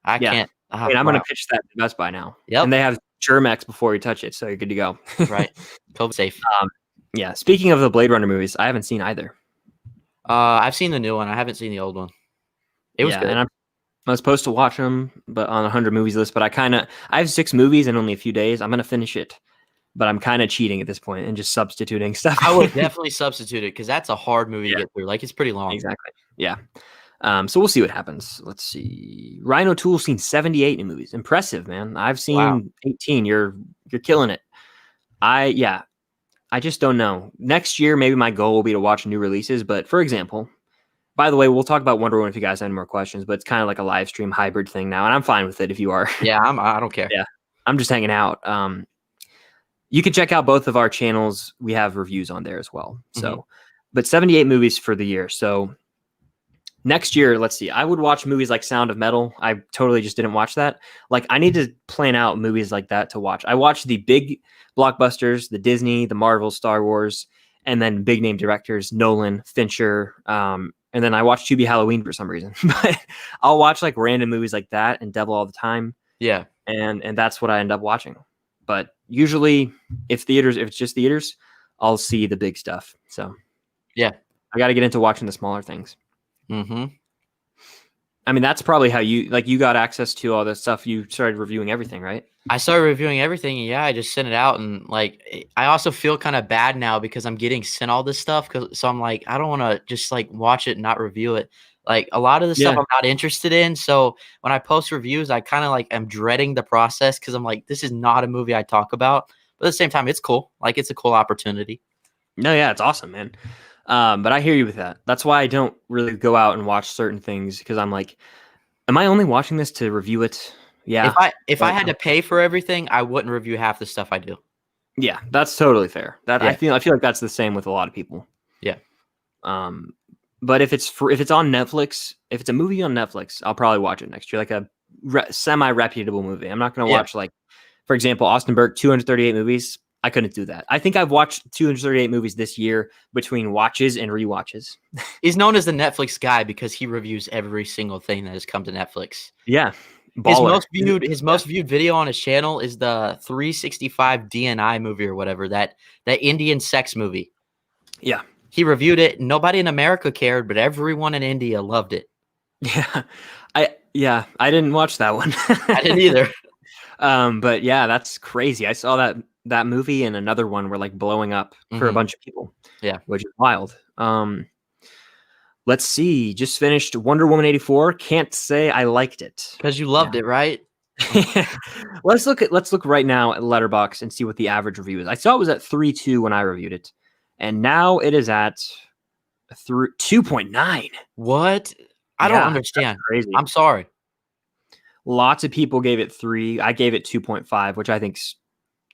B: I can't.
A: I'm going to pitch that to Best Buy now.
B: Yep.
A: And they have Germex before you touch it, so you're good to go.
B: Right. COVID safe.
A: Yeah. Speaking of the Blade Runner movies, I haven't seen either.
B: I've seen the new one. I haven't seen the old one. It was good.
A: And I was supposed to watch them, but on a 100 movies list. But I have 6 movies in only a few days. I'm gonna finish it, but I'm kind of cheating at this point and just substituting stuff.
B: I would definitely substitute it because that's a hard movie to get through. It's pretty long.
A: Exactly. Yeah. So we'll see what happens. Let's see. Rhino Tool's seen 78 new movies. Impressive, man. I've seen 18. You're killing it. I just don't know. Next year, maybe my goal will be to watch new releases. But for example. By the way, we'll talk about Wonder Woman if you guys have any more questions, but it's kind of like a live stream hybrid thing now, and I'm fine with it if you are.
B: Yeah, I don't care.
A: Yeah, I'm just hanging out. You can check out both of our channels. We have reviews on there as well. So, but 78 movies for the year. So next year, let's see. I would watch movies like Sound of Metal. I totally just didn't watch that. I need to plan out movies like that to watch. I watched the big blockbusters, the Disney, the Marvel, Star Wars, and then big name directors, Nolan, Fincher, and then I watch Tubi Halloween for some reason. But I'll watch random movies like that and Devil All the Time.
B: Yeah.
A: and that's what I end up watching. But usually, if it's just theaters, I'll see the big stuff. So
B: yeah,
A: I got to get into watching the smaller things.
B: Mm-hmm.
A: I mean, that's probably how you got access to all this stuff. You started reviewing everything, right?
B: I started reviewing everything, and I just sent it out, and like I also feel kind of bad now because I'm getting sent all this stuff, so I'm like, I don't want to just like watch it and not review it. Like a lot of the stuff I'm not interested in, so when I post reviews, I kind of like am dreading the process because I'm like, this is not a movie I talk about, but at the same time, it's cool. Like it's a cool opportunity.
A: No, yeah, it's awesome, man. But I hear you with that. That's why I don't really go out and watch certain things because I'm like, am I only watching this to review it? Yeah.
B: If I had to pay for everything, I wouldn't review half the stuff I do.
A: Yeah, that's totally fair. I feel like that's the same with a lot of people.
B: Yeah.
A: But if it's on Netflix, if it's a movie on Netflix, I'll probably watch it next year, like a semi-reputable movie. I'm not going to watch like, for example, Austin Burke 238 movies. I couldn't do that. I think I've watched 238 movies this year between watches and rewatches.
B: He's known as the Netflix guy because he reviews every single thing that has come to Netflix.
A: Yeah.
B: Baller. His most viewed video on his channel is the 365 DNI movie or whatever, that Indian sex movie.
A: Yeah.
B: He reviewed it. Nobody in America cared, but everyone in India loved it.
A: Yeah. I didn't watch that one.
B: I didn't either.
A: But yeah, that's crazy. I saw that movie and another one were like blowing up for a bunch of people. Yeah, which is wild. Let's see. Just finished Wonder Woman 84. Can't say I liked it
B: because you loved it, right?
A: Let's look right now at Letterboxd and see what the average review is. I saw it was at 3.2 when I reviewed it, and now it is at 2.9.
B: What? I don't understand.
A: Crazy.
B: I'm sorry.
A: Lots of people gave it 3. I gave it 2.5, which I think's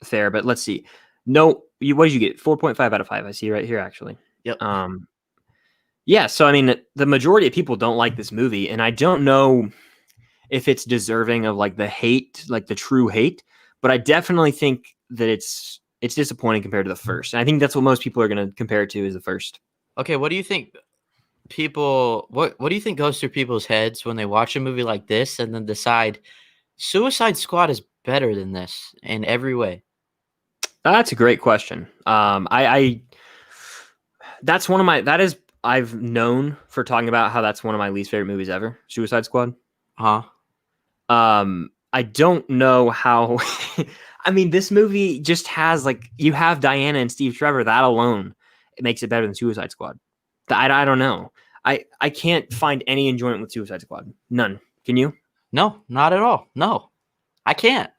A: fair. But let's see. No, what did you get? 4.5 out of 5. I see right here, actually.
B: Yep.
A: Yeah. So I mean, the majority of people don't like this movie, and I don't know if it's deserving of like the hate, like the true hate. But I definitely think that it's disappointing compared to the first, and I think that's what most people are going to compare it to is the first.
B: Okay, what do you think? What do you think goes through people's heads when they watch a movie like this and then decide Suicide Squad is better than this in every way?
A: That's a great question. That's one of my I've known for talking about how that's one of my least favorite movies ever, Suicide Squad. I don't know how. I mean, this movie just has like you have Diana and Steve Trevor. That alone, it makes it better than Suicide Squad. I don't know. I can't find any enjoyment with Suicide Squad. None. Can you?
B: No, not at all. No, I can't.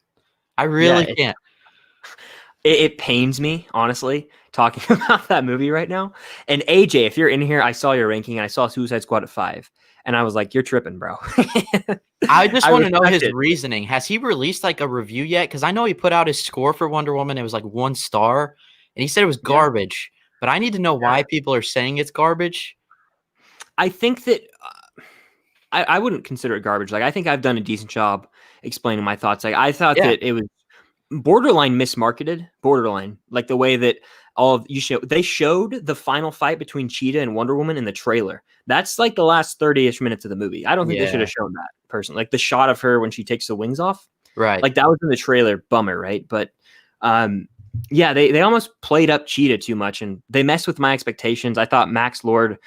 B: I really can't.
A: It pains me, honestly, talking about that movie right now. And AJ, if you're in here, I saw your ranking and I saw Suicide Squad at 5. And I was like, you're tripping, bro.
B: I just want to know his reasoning. Has he released like a review yet? Because I know he put out his score for Wonder Woman. It was like 1 star. And he said it was garbage. But I need to know why people are saying it's garbage.
A: I think that I wouldn't consider it garbage. Like, I think I've done a decent job explaining my thoughts. Like, I thought that it was borderline mismarketed. Borderline. Like, the way that they showed the final fight between Cheetah and Wonder Woman in the trailer. That's like the last 30-ish minutes of the movie. I don't think they should have shown that, personally. Like, the shot of her when she takes the wings off.
B: Right.
A: Like, that was in the trailer. Bummer, right? But, yeah, they almost played up Cheetah too much, and they messed with my expectations. I thought Max Lord,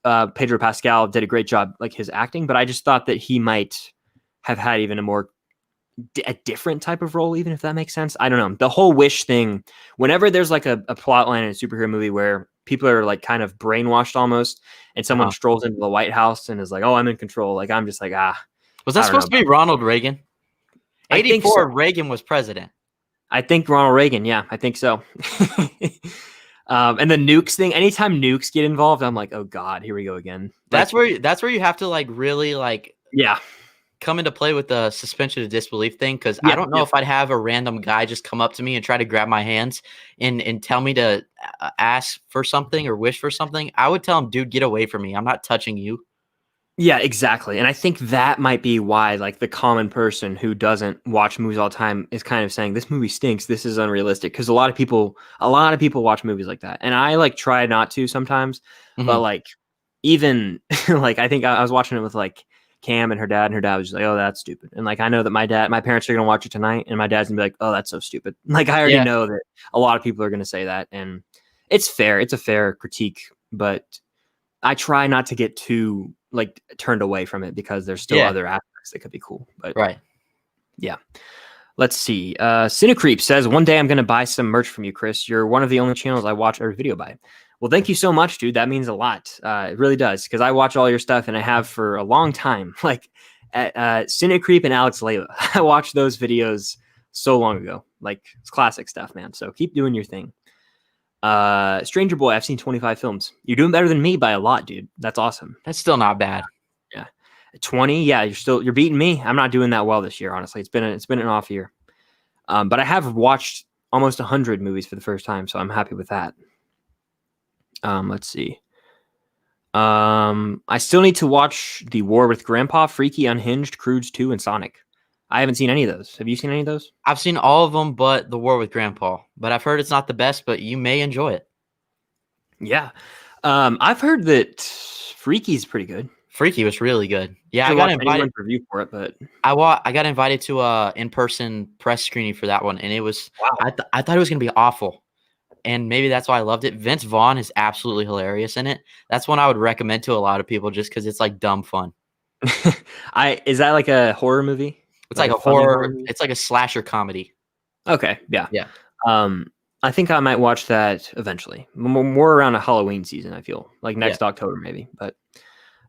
A: Pedro Pascal did a great job, like his acting, but I just thought that he might have had even a different type of role, even if that makes sense. I don't know. The whole Wish thing, whenever there's like a plot line in a superhero movie where people are like kind of brainwashed almost, and someone strolls into the White House and is like, oh, I'm in control. Like, I'm just like,
B: Was that supposed to be Ronald Reagan? 84, so. Reagan was president.
A: I think Ronald Reagan. Yeah, I think so. And the nukes thing, anytime nukes get involved, I'm like, oh God, here we go again.
B: That's where you have to like really like come into play with the suspension of disbelief thing. Because I don't know if I'd have a random guy just come up to me and try to grab my hands and tell me to ask for something or wish for something. I would tell him, dude, get away from me. I'm not touching you.
A: Yeah, exactly. And I think that might be why like the common person who doesn't watch movies all the time is kind of saying this movie stinks. This is unrealistic. Because a lot of people watch movies like that. And I like try not to sometimes, but like even like I think I was watching it with like Cam and her dad was just like, "Oh, that's stupid." And like I know that my parents are gonna watch it tonight, and my dad's gonna be like, "Oh, that's so stupid." Like I already know that a lot of people are gonna say that, and it's fair. It's a fair critique, but I try not to get too like turned away from it because there's still other aspects that could be cool. But yeah. Let's see. Cinecreep says, one day I'm going to buy some merch from you, Chris. You're one of the only channels I watch every video by. Well, thank you so much, dude. That means a lot. It really does, because I watch all your stuff, and I have for a long time. Like at Cinecreep and Alex Layla. I watched those videos so long ago. Like, it's classic stuff, man. So keep doing your thing. Stranger Boy, I've seen 25 films. You're doing better than me by a lot, dude. That's awesome.
B: That's still not bad.
A: Yeah. 20, yeah, you're beating me. I'm not doing that well this year, honestly. It's been an off year. But I have watched almost 100 movies for the first time, so I'm happy with that. Let's see. I still need to watch The War with Grandpa, Freaky, Unhinged, Croods 2, and Sonic. I haven't seen any of those. Have you seen any of those?
B: I've seen all of them but The War with Grandpa. But I've heard it's not the best, but you may enjoy it.
A: Yeah. I've heard that Freaky's pretty good.
B: Freaky was really good. Yeah, I got invited
A: to review for it, but
B: I got invited to a in-person press screening for that one, and it was I thought it was gonna be awful, and maybe that's why I loved it. Vince Vaughn is absolutely hilarious in it. That's one I would recommend to a lot of people just because it's like dumb fun.
A: Is that like a horror movie?
B: It's like a horror. It's like a slasher comedy.
A: Okay, yeah.
B: Yeah.
A: I think I might watch that eventually. More around a Halloween season, I feel like next October maybe, but.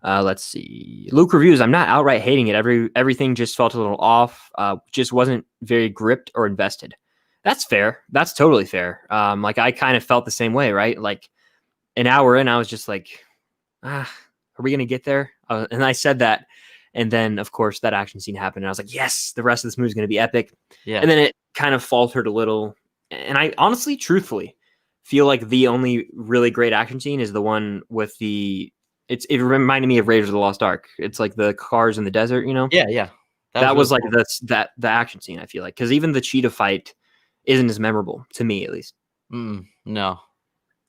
A: Let's see. Luk Reviews. I'm not outright hating it. Everything just felt a little off. Just wasn't very gripped or invested. That's fair. That's totally fair. Like I kind of felt the same way, right? Like an hour in, I was just like, are we gonna get there? And I said that, and then of course that action scene happened, and I was like, yes, the rest of this movie is gonna be epic. Yeah. And then it kind of faltered a little, and I honestly, truthfully, feel like the only really great action scene is the one with the. It reminded me of Raiders of the Lost Ark. It's like the cars in the desert, you know?
B: Yeah.
A: That was really like cool. the action scene, I feel like. Because even the cheetah fight isn't as memorable, to me at least.
B: No.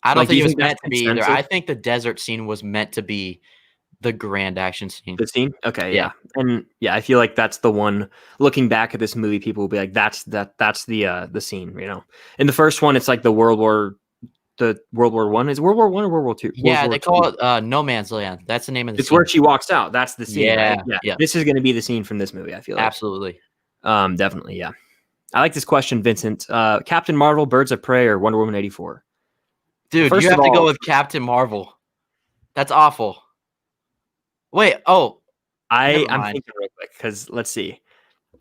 B: I don't think it was meant to be either. I think the desert scene was meant to be the grand action scene.
A: The scene? Okay, yeah. And yeah, I feel like that's the one, looking back at this movie, people will be like, that's the scene, you know? In the first one, it's like the World War One. Is it World War One or World War Two?
B: Yeah, they call it No Man's Land. That's the name of the scene.
A: It's where she walks out. That's the scene.
B: Yeah,
A: right? Yeah. This is going to be the scene from this movie, I feel like.
B: Absolutely.
A: Definitely, yeah. I like this question, Vincent. Captain Marvel, Birds of Prey, or Wonder Woman 84?
B: Dude, you have to go with Captain Marvel. That's awful. Wait, I'm
A: thinking real quick, because let's see.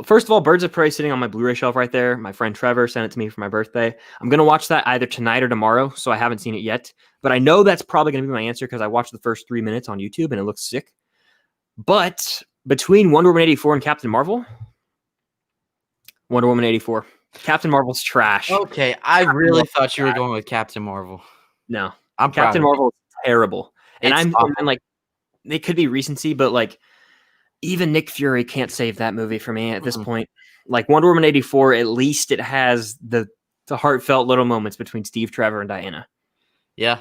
A: First of all, Birds of Prey sitting on my Blu-ray shelf right there. My friend Trevor sent it to me for my birthday. I'm going to watch that either tonight or tomorrow, so I haven't seen it yet. But I know that's probably going to be my answer because I watched the first 3 minutes on YouTube and it looks sick. But between Wonder Woman 84 and Captain Marvel, Wonder Woman 84. Captain Marvel's trash.
B: Okay, I really thought you were going with Captain Marvel.
A: No, Captain Marvel is terrible. And I'm like, it could be recency, but like, even Nick Fury can't save that movie for me at this point. Like Wonder Woman 84, at least it has the heartfelt little moments between Steve Trevor and Diana.
B: Yeah.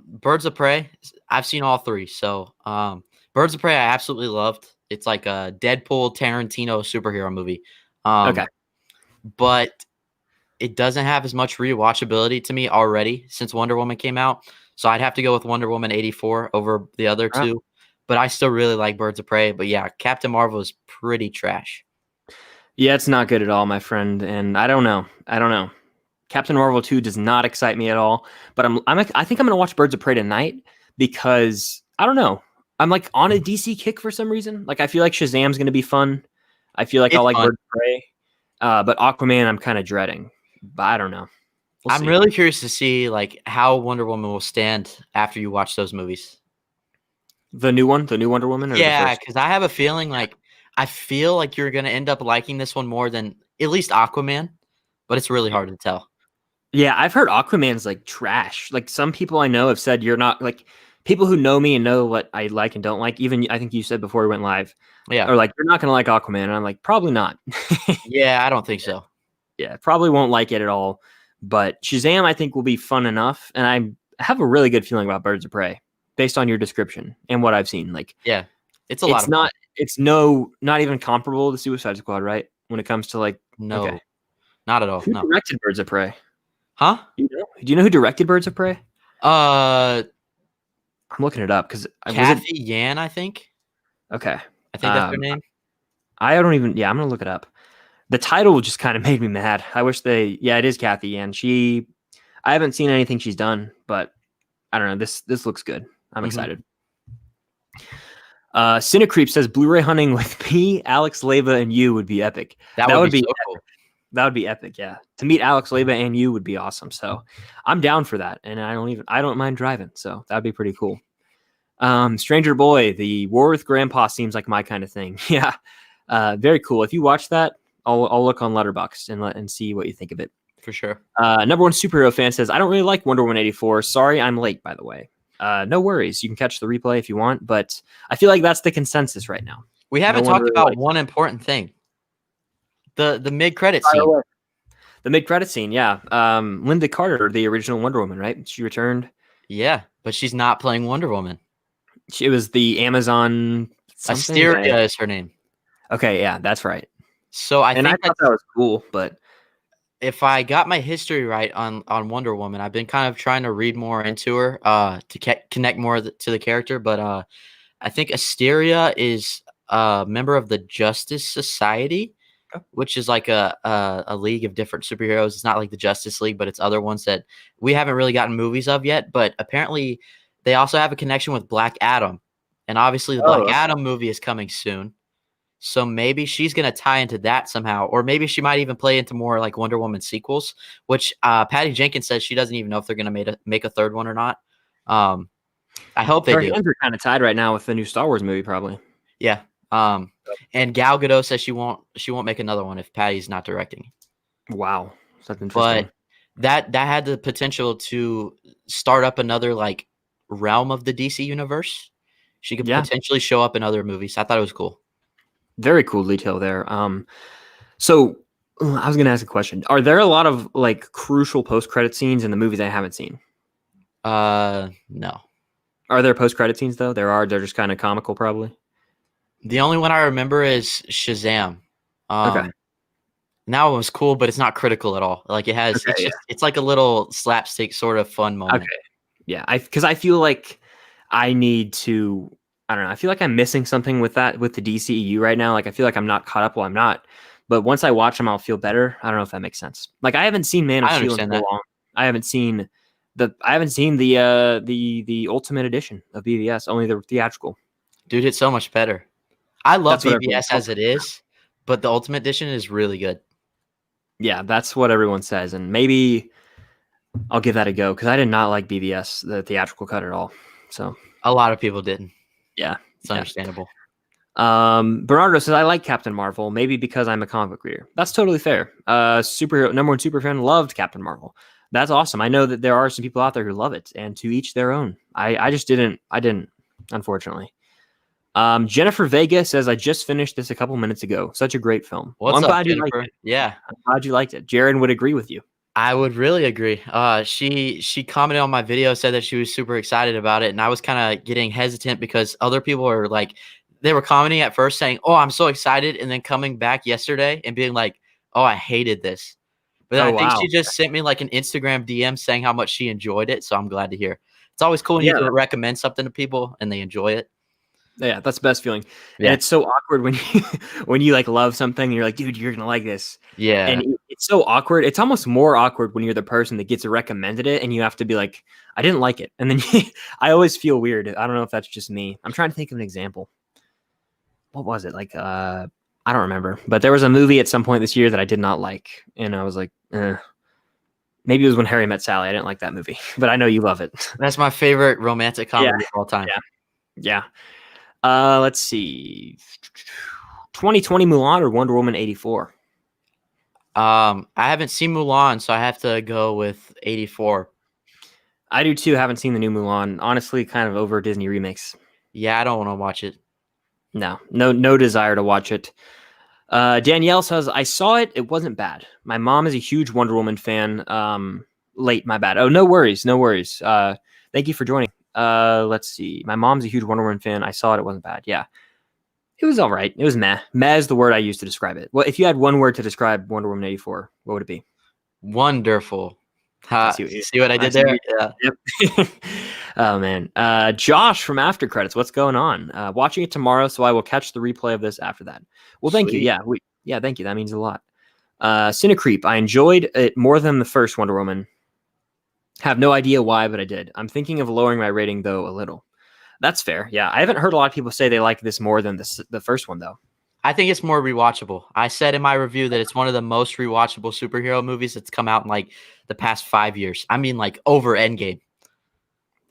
B: Birds of Prey, I've seen all three. So Birds of Prey, I absolutely loved. It's like a Deadpool Tarantino superhero movie.
A: Okay.
B: But it doesn't have as much rewatchability to me already since Wonder Woman came out. So I'd have to go with Wonder Woman 84 over the other two. But I still really like Birds of Prey. But yeah, Captain Marvel is pretty trash.
A: Yeah, it's not good at all, my friend. And I don't know. Captain Marvel 2 does not excite me at all. But I think I'm going to watch Birds of Prey tonight because, I don't know. I'm like on a DC kick for some reason. Like I feel like Shazam's going to be fun. I feel like I'll like Birds of Prey. But Aquaman, I'm kind of dreading. But I don't know.
B: I'm really curious to see like how Wonder Woman will stand after you watch those movies.
A: The new Wonder Woman? Or
B: yeah, because I have a feeling like I feel like you're going to end up liking this one more than at least Aquaman, but it's really hard to tell.
A: Yeah, I've heard Aquaman's like trash. Like some people I know have said you're not like people who know me and know what I like and don't like. Even I think you said before we went live, or like you're not going to like Aquaman, and I'm like probably not.
B: Yeah, I don't think so.
A: Yeah, probably won't like it at all. But Shazam, I think will be fun enough, and I have a really good feeling about Birds of Prey based on your description and what I've seen. Like,
B: yeah, it's a lot.
A: It's not even comparable to Suicide Squad, right? When it comes to like,
B: no,
A: okay.
B: not at all.
A: Who directed Birds of Prey?
B: Huh?
A: Do you know who directed Birds of Prey?
B: I'm
A: looking it up because
B: Kathy Yan, I think.
A: Okay.
B: I think that's her name.
A: I don't even. Yeah, I'm gonna look it up. The title just kind of made me mad. I wish Yeah, it is Kathy Yan. I haven't seen anything she's done, but I don't know. This looks good. I'm excited. Cinecreep says Blu-ray hunting with me, Alex Leyva, and you would be epic. That would be so cool. That would be epic. Yeah, to meet Alex Leyva and you would be awesome. So I'm down for that, and I don't mind driving. So that'd be pretty cool. Stranger Boy, the War with Grandpa seems like my kind of thing. Yeah, very cool. If you watch that, I'll look on Letterboxd and see what you think of it.
B: For sure.
A: Number one superhero fan says, I don't really like Wonder Woman 84. Sorry, I'm late, by the way. No worries. You can catch the replay if you want, but I feel like that's the consensus right now.
B: We haven't talked about one important thing. The mid-credit scene.
A: The mid-credit scene, yeah. Linda Carter, the original Wonder Woman, right? She returned.
B: Yeah, but she's not playing Wonder Woman.
A: It was the Amazon
B: Asteria is her name.
A: Okay, yeah, that's right.
B: So I thought
A: that was cool, but
B: if I got my history right on Wonder Woman, I've been kind of trying to read more into her to connect more to the character. But I think Asteria is a member of the Justice Society, which is like a league of different superheroes. It's not like the Justice League, but it's other ones that we haven't really gotten movies of yet. But apparently they also have a connection with Black Adam. And obviously the Black Adam movie is coming soon. So maybe she's going to tie into that somehow. Or maybe she might even play into more like Wonder Woman sequels, which Patty Jenkins says she doesn't even know if they're going to make a third one or not. I hope they do.
A: Her hands are kind of tied right now with the new Star Wars movie, probably.
B: Yeah. And Gal Gadot says she won't make another one if Patty's not directing.
A: Wow. That's interesting.
B: But that had the potential to start up another like realm of the DC universe. She could potentially show up in other movies. I thought it was cool.
A: Very cool detail there. So I was going to ask a question. Are there a lot of like crucial post-credit scenes in the movies I haven't seen?
B: No. Are
A: there post-credit scenes though? They're just kind of comical probably.
B: The only one I remember is Shazam. Okay. That one was cool, but it's not critical at all. Like it's like a little slapstick sort of fun moment.
A: Okay. Yeah. Because I feel like I need to, I don't know. I feel like I'm missing something with the DCEU right now. Like I feel like I'm not caught up. Well, I'm not. But once I watch them, I'll feel better. I don't know if that makes sense. Like I haven't seen Man of Steel in so long. I haven't seen the Ultimate Edition of BVS, only the theatrical.
B: Dude, it's so much better. I love BVS as it is, but the Ultimate Edition is really good.
A: Yeah, that's what everyone says, and maybe I'll give that a go because I did not like BVS, the theatrical cut at all. So
B: a lot of people didn't.
A: Yeah,
B: it's understandable.
A: Bernardo says I like Captain Marvel, maybe because I'm a comic book reader. That's totally fair. Superhero number one super fan loved Captain Marvel. That's awesome. I know that there are some people out there who love it, and to each their own. I just didn't. I didn't, unfortunately. Jennifer Vega says I just finished this a couple minutes ago. Such a great film.
B: I'm glad you liked it. Yeah,
A: I'm glad you liked it. Jaren would agree with you.
B: I would really agree. She commented on my video, said that she was super excited about it, and I was kind of getting hesitant because other people are like, they were commenting at first saying, "Oh, I'm so excited," and then coming back yesterday and being like, "Oh, I hated this." But then I think she just sent me like an Instagram DM saying how much she enjoyed it. So I'm glad to hear. It's always cool when you can recommend something to people and they enjoy it.
A: Yeah, that's the best feeling. Yeah. And it's so awkward when you like love something and you're like, dude, you're gonna like this.
B: Yeah.
A: And it's so awkward. It's almost more awkward when you're the person that gets recommended it and you have to be like, I didn't like it. And then I always feel weird. I don't know if that's just me. I'm trying to think of an example. What was it? Like I don't remember. But there was a movie at some point this year that I did not like. And I was like, maybe it was When Harry Met Sally. I didn't like that movie. But I know you love it.
B: That's my favorite romantic comedy of all time.
A: Yeah. Let's see. 2020 Mulan or Wonder Woman 84?
B: I haven't seen Mulan, so I have to go with 84.
A: I do too. Haven't seen the new Mulan. Honestly, kind of over Disney remakes.
B: Yeah, I don't want to watch it.
A: No desire to watch it. Danielle says, I saw it. It wasn't bad. My mom is a huge Wonder Woman fan. Late, my bad. Oh, no worries. Thank you for joining. Let's see. My mom's a huge Wonder Woman fan. I saw it. It wasn't bad. Yeah. It was all right. It was meh. Meh is the word I use to describe it. Well, if you had one word to describe Wonder Woman 84, what would it be?
B: Wonderful. See what I did there? Yeah.
A: Yep. Oh man. Josh from After Credits, what's going on? Watching it tomorrow, so I will catch the replay of this after that. Well, thank you. Yeah, thank you. That means a lot. Cinecreep, I enjoyed it more than the first Wonder Woman. Have no idea why, but I did. I'm thinking of lowering my rating though a little. That's fair. Yeah, I haven't heard a lot of people say they like this more than the first one though.
B: I think it's more rewatchable. I said in my review that it's one of the most rewatchable superhero movies that's come out in like the past 5 years. I mean, like over Endgame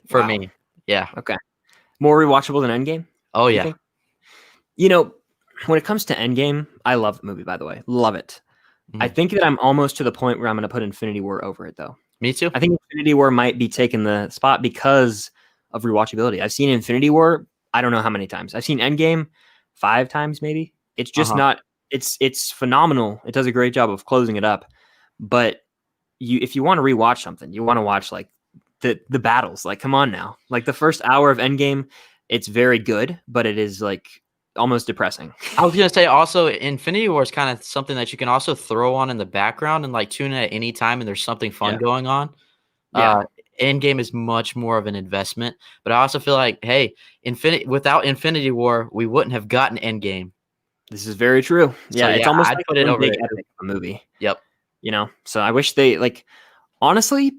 B: for me. Yeah.
A: Okay. More rewatchable than Endgame?
B: Oh, yeah.
A: You know, when it comes to Endgame, I love the movie, by the way. Love it. I think that I'm almost to the point where I'm going to put Infinity War over it, though.
B: Me too.
A: I think Infinity War might be taking the spot because of rewatchability. I've seen Infinity War, I don't know how many times. I've seen Endgame 5 times, maybe. It's just not. It's phenomenal. It does a great job of closing it up. But if you want to rewatch something, you want to watch like the battles. Like, come on now. Like the first hour of Endgame, it's very good, but it is like almost depressing.
B: I was gonna say also Infinity War is kind of something that you can also throw on in the background and like tune in at any time, and there's something fun going on. Yeah. Endgame is much more of an investment, but I also feel like, hey, without Infinity War, we wouldn't have gotten Endgame.
A: This is very true. Yeah, it's almost like
B: put it over
A: big epic of a movie.
B: Yep.
A: You know, so I wish they like, honestly,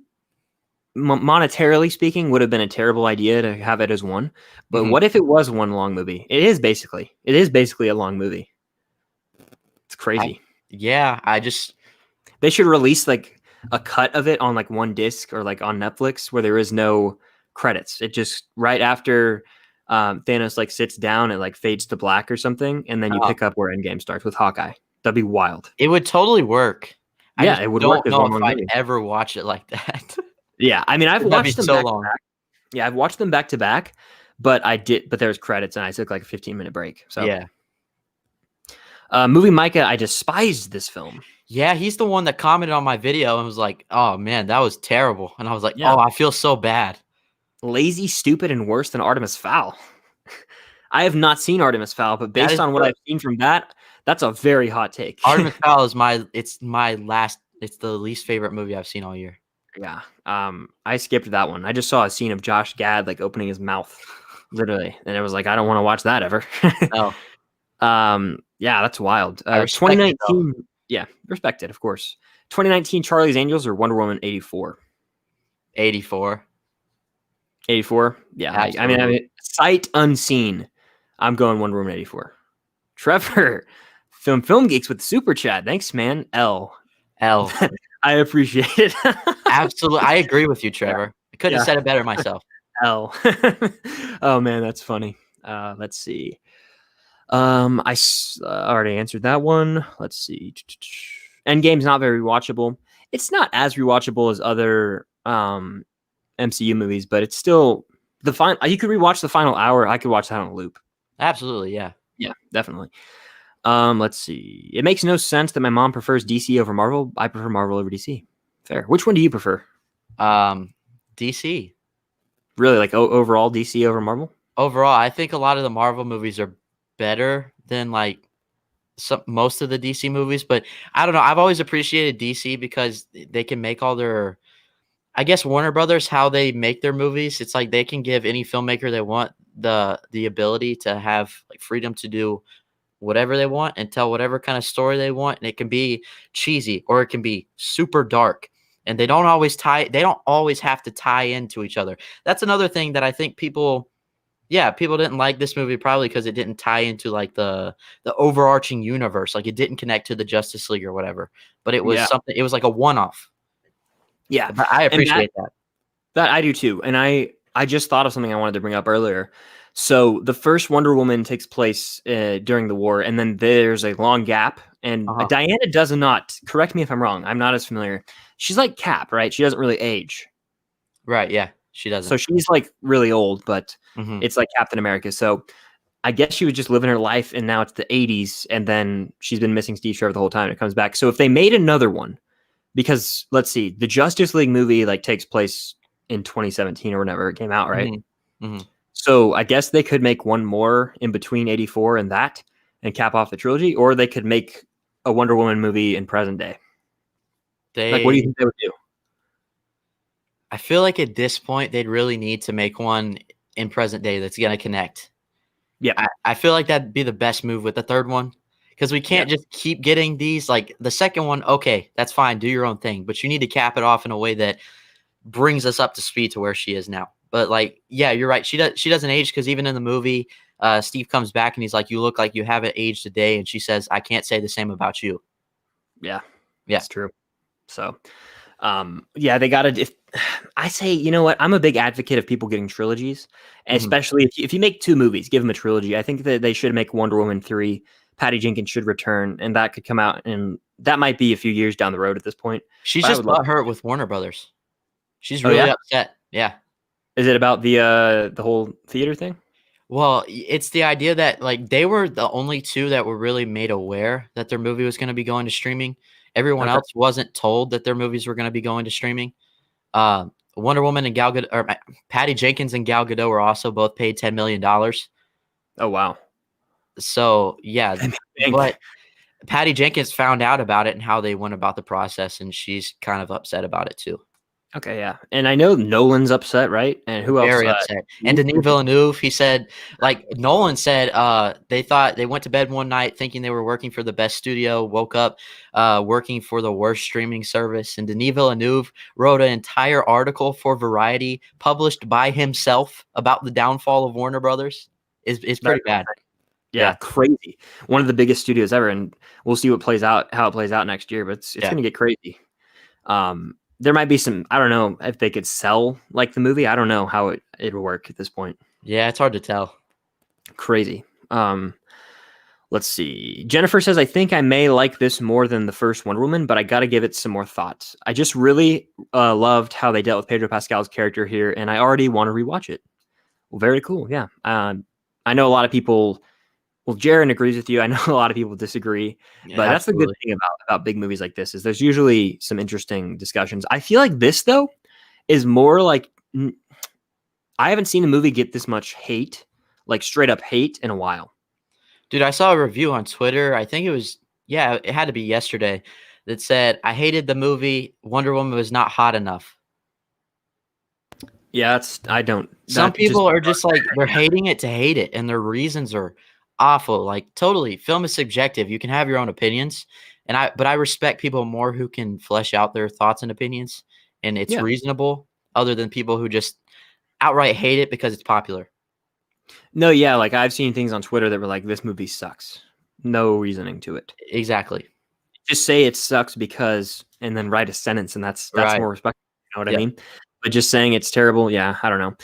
A: monetarily speaking, would have been a terrible idea to have it as one. But what if it was one long movie? It is basically a long movie. It's crazy. They should release like a cut of it on like one disc or like on Netflix where there is no credits. It just right after Thanos like sits down, it like fades to black or something, and then you pick up where Endgame starts with Hawkeye. That'd be wild.
B: It would totally work.
A: It would work.
B: I don't know if I'd ever watch it like that.
A: Yeah, I mean, I've watched them back to back. Yeah, I've watched them back to back, but there's credits, and I took like a 15-minute break. So
B: yeah.
A: Movie Micah, I despised this film.
B: Yeah, he's the one that commented on my video and was like, "Oh man, that was terrible," and I was like, "Oh, I feel so bad."
A: Lazy, stupid, and worse than Artemis Fowl. I have not seen Artemis Fowl, but based on what I've seen from that, that's a very hot take.
B: Artemis Fowl is it's the least favorite movie I've seen all year.
A: Yeah. I skipped that one. I just saw a scene of Josh Gad like opening his mouth, literally, and it was like, I don't want to watch that ever.
B: No.
A: Yeah, that's wild. 2019. Yeah, respect it, of course. 2019 Charlie's Angels or Wonder Woman 84.
B: 84.
A: 84. Yeah, I mean, sight unseen. I'm going Wonder Woman 84. Trevor, Film Geeks with the super chat. Thanks, man. L. I appreciate it.
B: Absolutely. I agree with you, Trevor. I couldn't have said it better myself.
A: L. Oh, man, that's funny. Let's see. I already answered that one. Let's see. Endgame's not very rewatchable. It's not as rewatchable as other MCU movies, but it's still the final. You could rewatch the final hour. I could watch that on a loop.
B: Absolutely, yeah.
A: Yeah, definitely. Let's see. It makes no sense that my mom prefers DC over Marvel. I prefer Marvel over DC. Fair. Which one do you prefer?
B: DC.
A: Really, like overall DC over Marvel?
B: Overall, I think a lot of the Marvel movies are better than like most of the DC movies, but I don't know. I've always appreciated DC because they can make all their, I guess Warner Brothers, how they make their movies. It's like they can give any filmmaker they want the ability to have like freedom to do whatever they want and tell whatever kind of story they want, and it can be cheesy or it can be super dark, and they don't always have to tie into each other. That's another thing that I think people didn't like this movie probably because it didn't tie into like the overarching universe. Like it didn't connect to the Justice League or whatever, but it was something, it was like a one-off.
A: Yeah.
B: But I appreciate that.
A: That I do too. And I just thought of something I wanted to bring up earlier. So the first Wonder Woman takes place during the war, and then there's a long gap. And Diana does not, correct me if I'm wrong, I'm not as familiar. She's like Cap, right? She doesn't really age.
B: Right, yeah, she doesn't.
A: So she's like really old, but it's like Captain America. So I guess she was just living her life, and now it's the 80s, and then she's been missing Steve Trevor the whole time. It comes back. So if they made another one, because let's see, the Justice League movie like takes place in 2017 or whenever it came out, right? So I guess they could make one more in between 84 and that and cap off the trilogy, or they could make a Wonder Woman movie in present day. Like, what do you think they would do?
B: I feel like at this point, they'd really need to make one in present day that's going to connect.
A: Yeah.
B: I feel like that'd be the best move with the third one, because we can't just keep getting these. Like the second one, okay, that's fine. Do your own thing. But you need to cap it off in a way that brings us up to speed to where she is now. But like, yeah, you're right. She doesn't age, because even in the movie, Steve comes back and he's like, "You look like you haven't aged a day," and she says, "I can't say the same about you."
A: Yeah, it's true. So, yeah, they got to. If I say, you know what, I'm a big advocate of people getting trilogies, especially if you make 2 movies, give them a trilogy. I think that they should make Wonder Woman 3. Patty Jenkins should return, and that could come out, and that might be a few years down the road at this point.
B: She's just butthurt with Warner Brothers. She's really upset. Yeah.
A: Is it about the whole theater thing?
B: Well, it's the idea that like they were the only 2 that were really made aware that their movie was going to be going to streaming. Everyone else wasn't told that their movies were going to be going to streaming. Wonder Woman and Gal Gadot, or Patty Jenkins and Gal Gadot were also both paid $10 million.
A: Oh, wow.
B: So, yeah. But Patty Jenkins found out about it and how they went about the process, and she's kind of upset about it too.
A: Okay, yeah. And I know Nolan's upset, right? And who else?
B: Very upset. And Denis Villeneuve, he said, like Nolan said, they thought they went to bed one night thinking they were working for the best studio, woke up working for the worst streaming service. And Denis Villeneuve wrote an entire article for Variety published by himself about the downfall of Warner Brothers. It's pretty bad.
A: Yeah, crazy. One of the biggest studios ever, and we'll see how it plays out next year, but it's going to get crazy. There might be some, I don't know if they could sell like the movie. I don't know how it would work at this point.
B: Yeah, it's hard to tell.
A: Crazy. Let's see. Jennifer says, I think I may like this more than the first Wonder Woman, but I got to give it some more thought. I just really loved how they dealt with Pedro Pascal's character here, and I already want to rewatch it. Well, very cool. Yeah. I know a lot of people, well, Jaren agrees with you. I know a lot of people disagree, but that's the good thing about big movies like this is there's usually some interesting discussions. I feel like this, though, is more like I haven't seen a movie get this much hate, like straight up hate in a while.
B: Dude, I saw a review on Twitter. I think it had to be yesterday, that said, I hated the movie. Wonder Woman was not hot enough.
A: Yeah,
B: some people are just like, they're hating it to hate it, and their reasons are awful. Like, totally, film is subjective. You can have your own opinions, but I respect people more who can flesh out their thoughts and opinions, and it's reasonable, other than people who just outright hate it because it's popular.
A: No, yeah, like I've seen things on Twitter that were like, this movie sucks. No reasoning to it.
B: Exactly.
A: Just say it sucks because, and then write a sentence, and that's more respectful. You know what I mean? But just saying it's terrible, yeah, I don't know.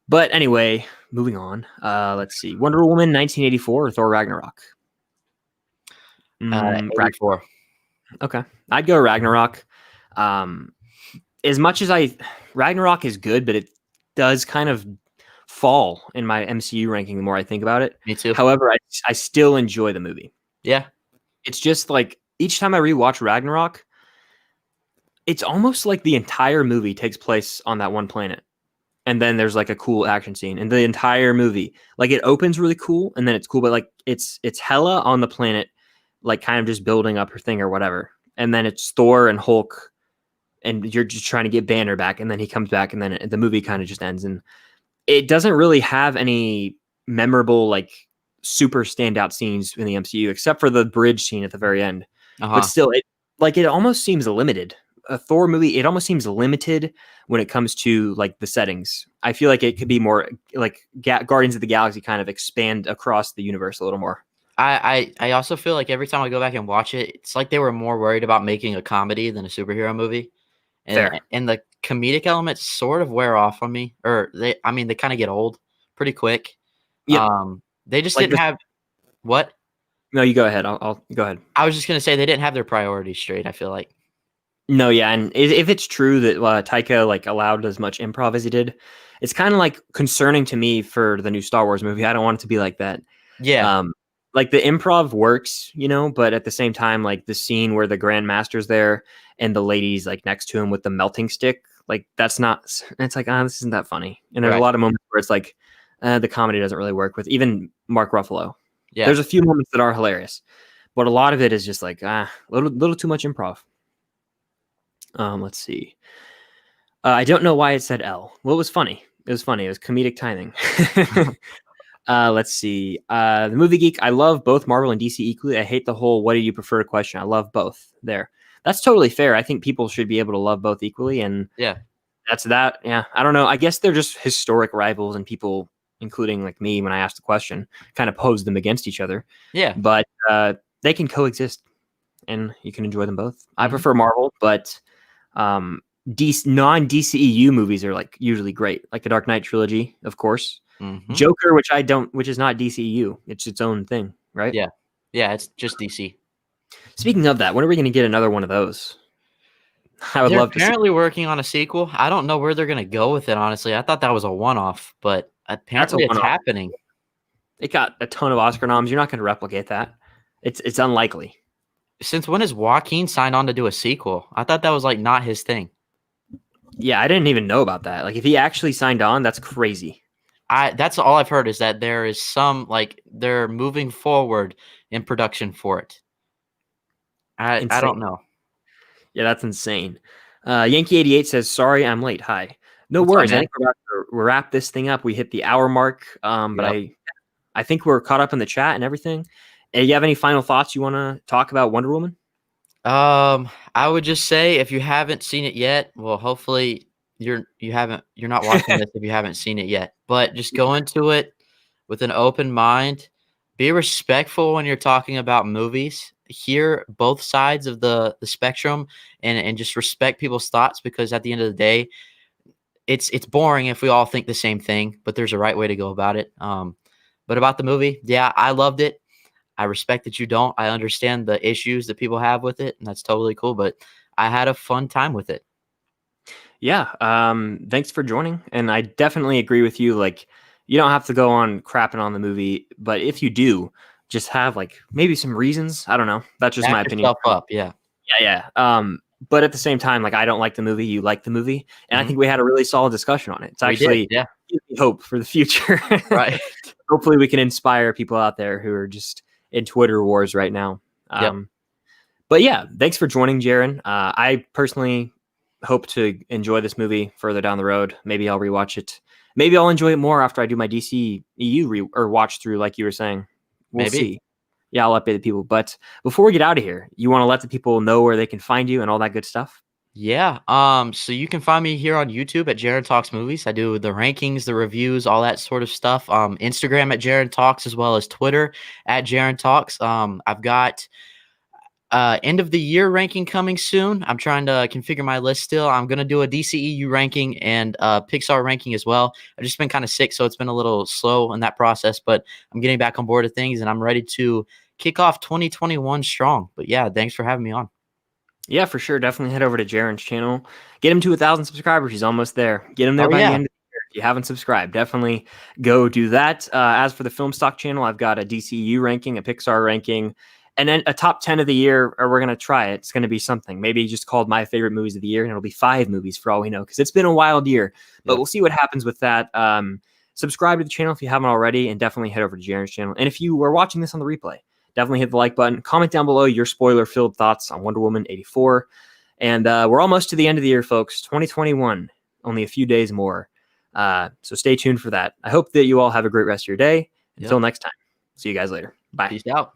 A: But anyway, moving on. Let's see. Wonder Woman 1984 or Thor Ragnarok?
B: 84.
A: Okay. I'd go Ragnarok. As much as Ragnarok is good, but it does kind of fall in my MCU ranking the more I think about it.
B: Me too.
A: However, I still enjoy the movie.
B: Yeah.
A: It's just like each time I rewatch Ragnarok, it's almost like the entire movie takes place on that one planet. And then there's like a cool action scene. And the entire movie, like it opens really cool, and then it's cool, but like it's Hela on the planet, like kind of just building up her thing or whatever. And then it's Thor and Hulk, and you're just trying to get Banner back, and then he comes back, and then the movie kind of just ends. And it doesn't really have any memorable, like super standout scenes in the MCU, except for the bridge scene at the very end. But still, it almost seems limited. A Thor movie, it almost seems limited when it comes to like the settings. I feel like it could be more like Guardians of the Galaxy kind of expand across the universe a little more.
B: I also feel like every time I go back and watch it, it's like they were more worried about making a comedy than a superhero movie. And the comedic elements sort of wear off on me, or they kind of get old pretty quick. Yeah. They just didn't have what?
A: No, you go ahead. I'll go ahead.
B: I was just going to say they didn't have their priorities straight, I feel like.
A: No, yeah, and if it's true that Taika like allowed as much improv as he did, it's kind of like concerning to me for the new Star Wars movie. I don't want it to be like that.
B: Yeah.
A: Like the improv works, but at the same time, like the scene where the Grand Master's there and the lady's like next to him with the melting stick, like it's like, this isn't that funny. And there's a lot of moments where it's like, the comedy doesn't really work with even Mark Ruffalo.
B: Yeah.
A: There's a few moments that are hilarious, but a lot of it is just like a little too much improv. Let's see. I don't know why it said L. Well, it was funny. It was funny. It was comedic timing. Let's see. The Movie Geek. I love both Marvel and DC equally. I hate the whole "what do you prefer" question. I love both. There. That's totally fair. I think people should be able to love both equally, and
B: yeah,
A: that's that. Yeah, I don't know. I guess they're just historic rivals, and people, including like me, when I asked the question, kind of pose them against each other.
B: Yeah,
A: but they can coexist, and you can enjoy them both. I prefer Marvel, but non-DCEU movies are like usually great, like the Dark Knight trilogy, of course. Joker, which is not DCEU. It's its own thing, right?
B: Yeah, it's just DC.
A: Speaking of that, when are we going to get another one of those? I would love to.
B: They're apparently working on a sequel. I don't know where they're going to go with it, honestly. I thought that was a one-off, but apparently it's happening.
A: It got a ton of Oscar noms. You're not going to replicate that. It's unlikely.
B: Since when has Joaquin signed on to do a sequel? I thought that was like not his thing.
A: Yeah, I didn't even know about that. Like if he actually signed on, that's crazy.
B: That's all I've heard is that there is some like they're moving forward in production for it. I don't know.
A: Yeah, that's insane. Yankee88 says, "Sorry, I'm late. Hi." No worries. I think we're about to wrap this thing up. We hit the hour mark, but I think we're caught up in the chat and everything. You have any final thoughts you want to talk about Wonder Woman?
B: I would just say if you haven't seen it yet, well, hopefully you're not watching this if you haven't seen it yet. But just go into it with an open mind. Be respectful when you're talking about movies. Hear both sides of the spectrum and just respect people's thoughts, because at the end of the day, it's boring if we all think the same thing, but there's a right way to go about it. But about the movie, yeah, I loved it. I respect that you don't. I understand the issues that people have with it, and that's totally cool, but I had a fun time with it.
A: Yeah. Thanks for joining. And I definitely agree with you. Like, you don't have to go on crapping on the movie, but if you do, just have like maybe some reasons. I don't know. That's just my opinion.
B: Up. Yeah.
A: But at the same time, like I don't like the movie. You like the movie. And I think we had a really solid discussion on it. It's actually hope for the future.
B: Right.
A: Hopefully we can inspire people out there who are just in Twitter wars right now. But yeah, thanks for joining, Jaren. I personally hope to enjoy this movie further down the road. Maybe I'll rewatch it. Maybe I'll enjoy it more after I do my DCEU or watch through, like you were saying. We'll see. Yeah, I'll update the people. But before we get out of here, you want to let the people know where they can find you and all that good stuff?
B: Yeah. So you can find me here on YouTube at Jaren Talks Movies. I do the rankings, the reviews, all that sort of stuff. Instagram at Jaren Talks, as well as Twitter at Jaren Talks. I've got end of the year ranking coming soon. I'm trying to configure my list still. I'm going to do a DCEU ranking and Pixar ranking as well. I've just been kind of sick, so it's been a little slow in that process, but I'm getting back on board of things, and I'm ready to kick off 2021 strong. But yeah, thanks for having me on. Yeah, for sure. Definitely head over to Jaren's channel. Get him to 1,000 subscribers. He's almost there. Get him there by the end of the year. If you haven't subscribed, definitely go do that. As for the Film Stock channel, I've got a DCEU ranking, a Pixar ranking, and then a top 10 of the year, or we're going to try it. It's going to be something maybe just called my favorite movies of the year. And it'll be 5 movies for all we know, because it's been a wild year, but we'll see what happens with that. Subscribe to the channel if you haven't already, and definitely head over to Jaren's channel. And if you are watching this on the replay, definitely hit the like button, comment down below your spoiler-filled thoughts on Wonder Woman 84. And we're almost to the end of the year, folks. 2021, only a few days more. So stay tuned for that. I hope that you all have a great rest of your day. Until next time, see you guys later. Bye. Peace out.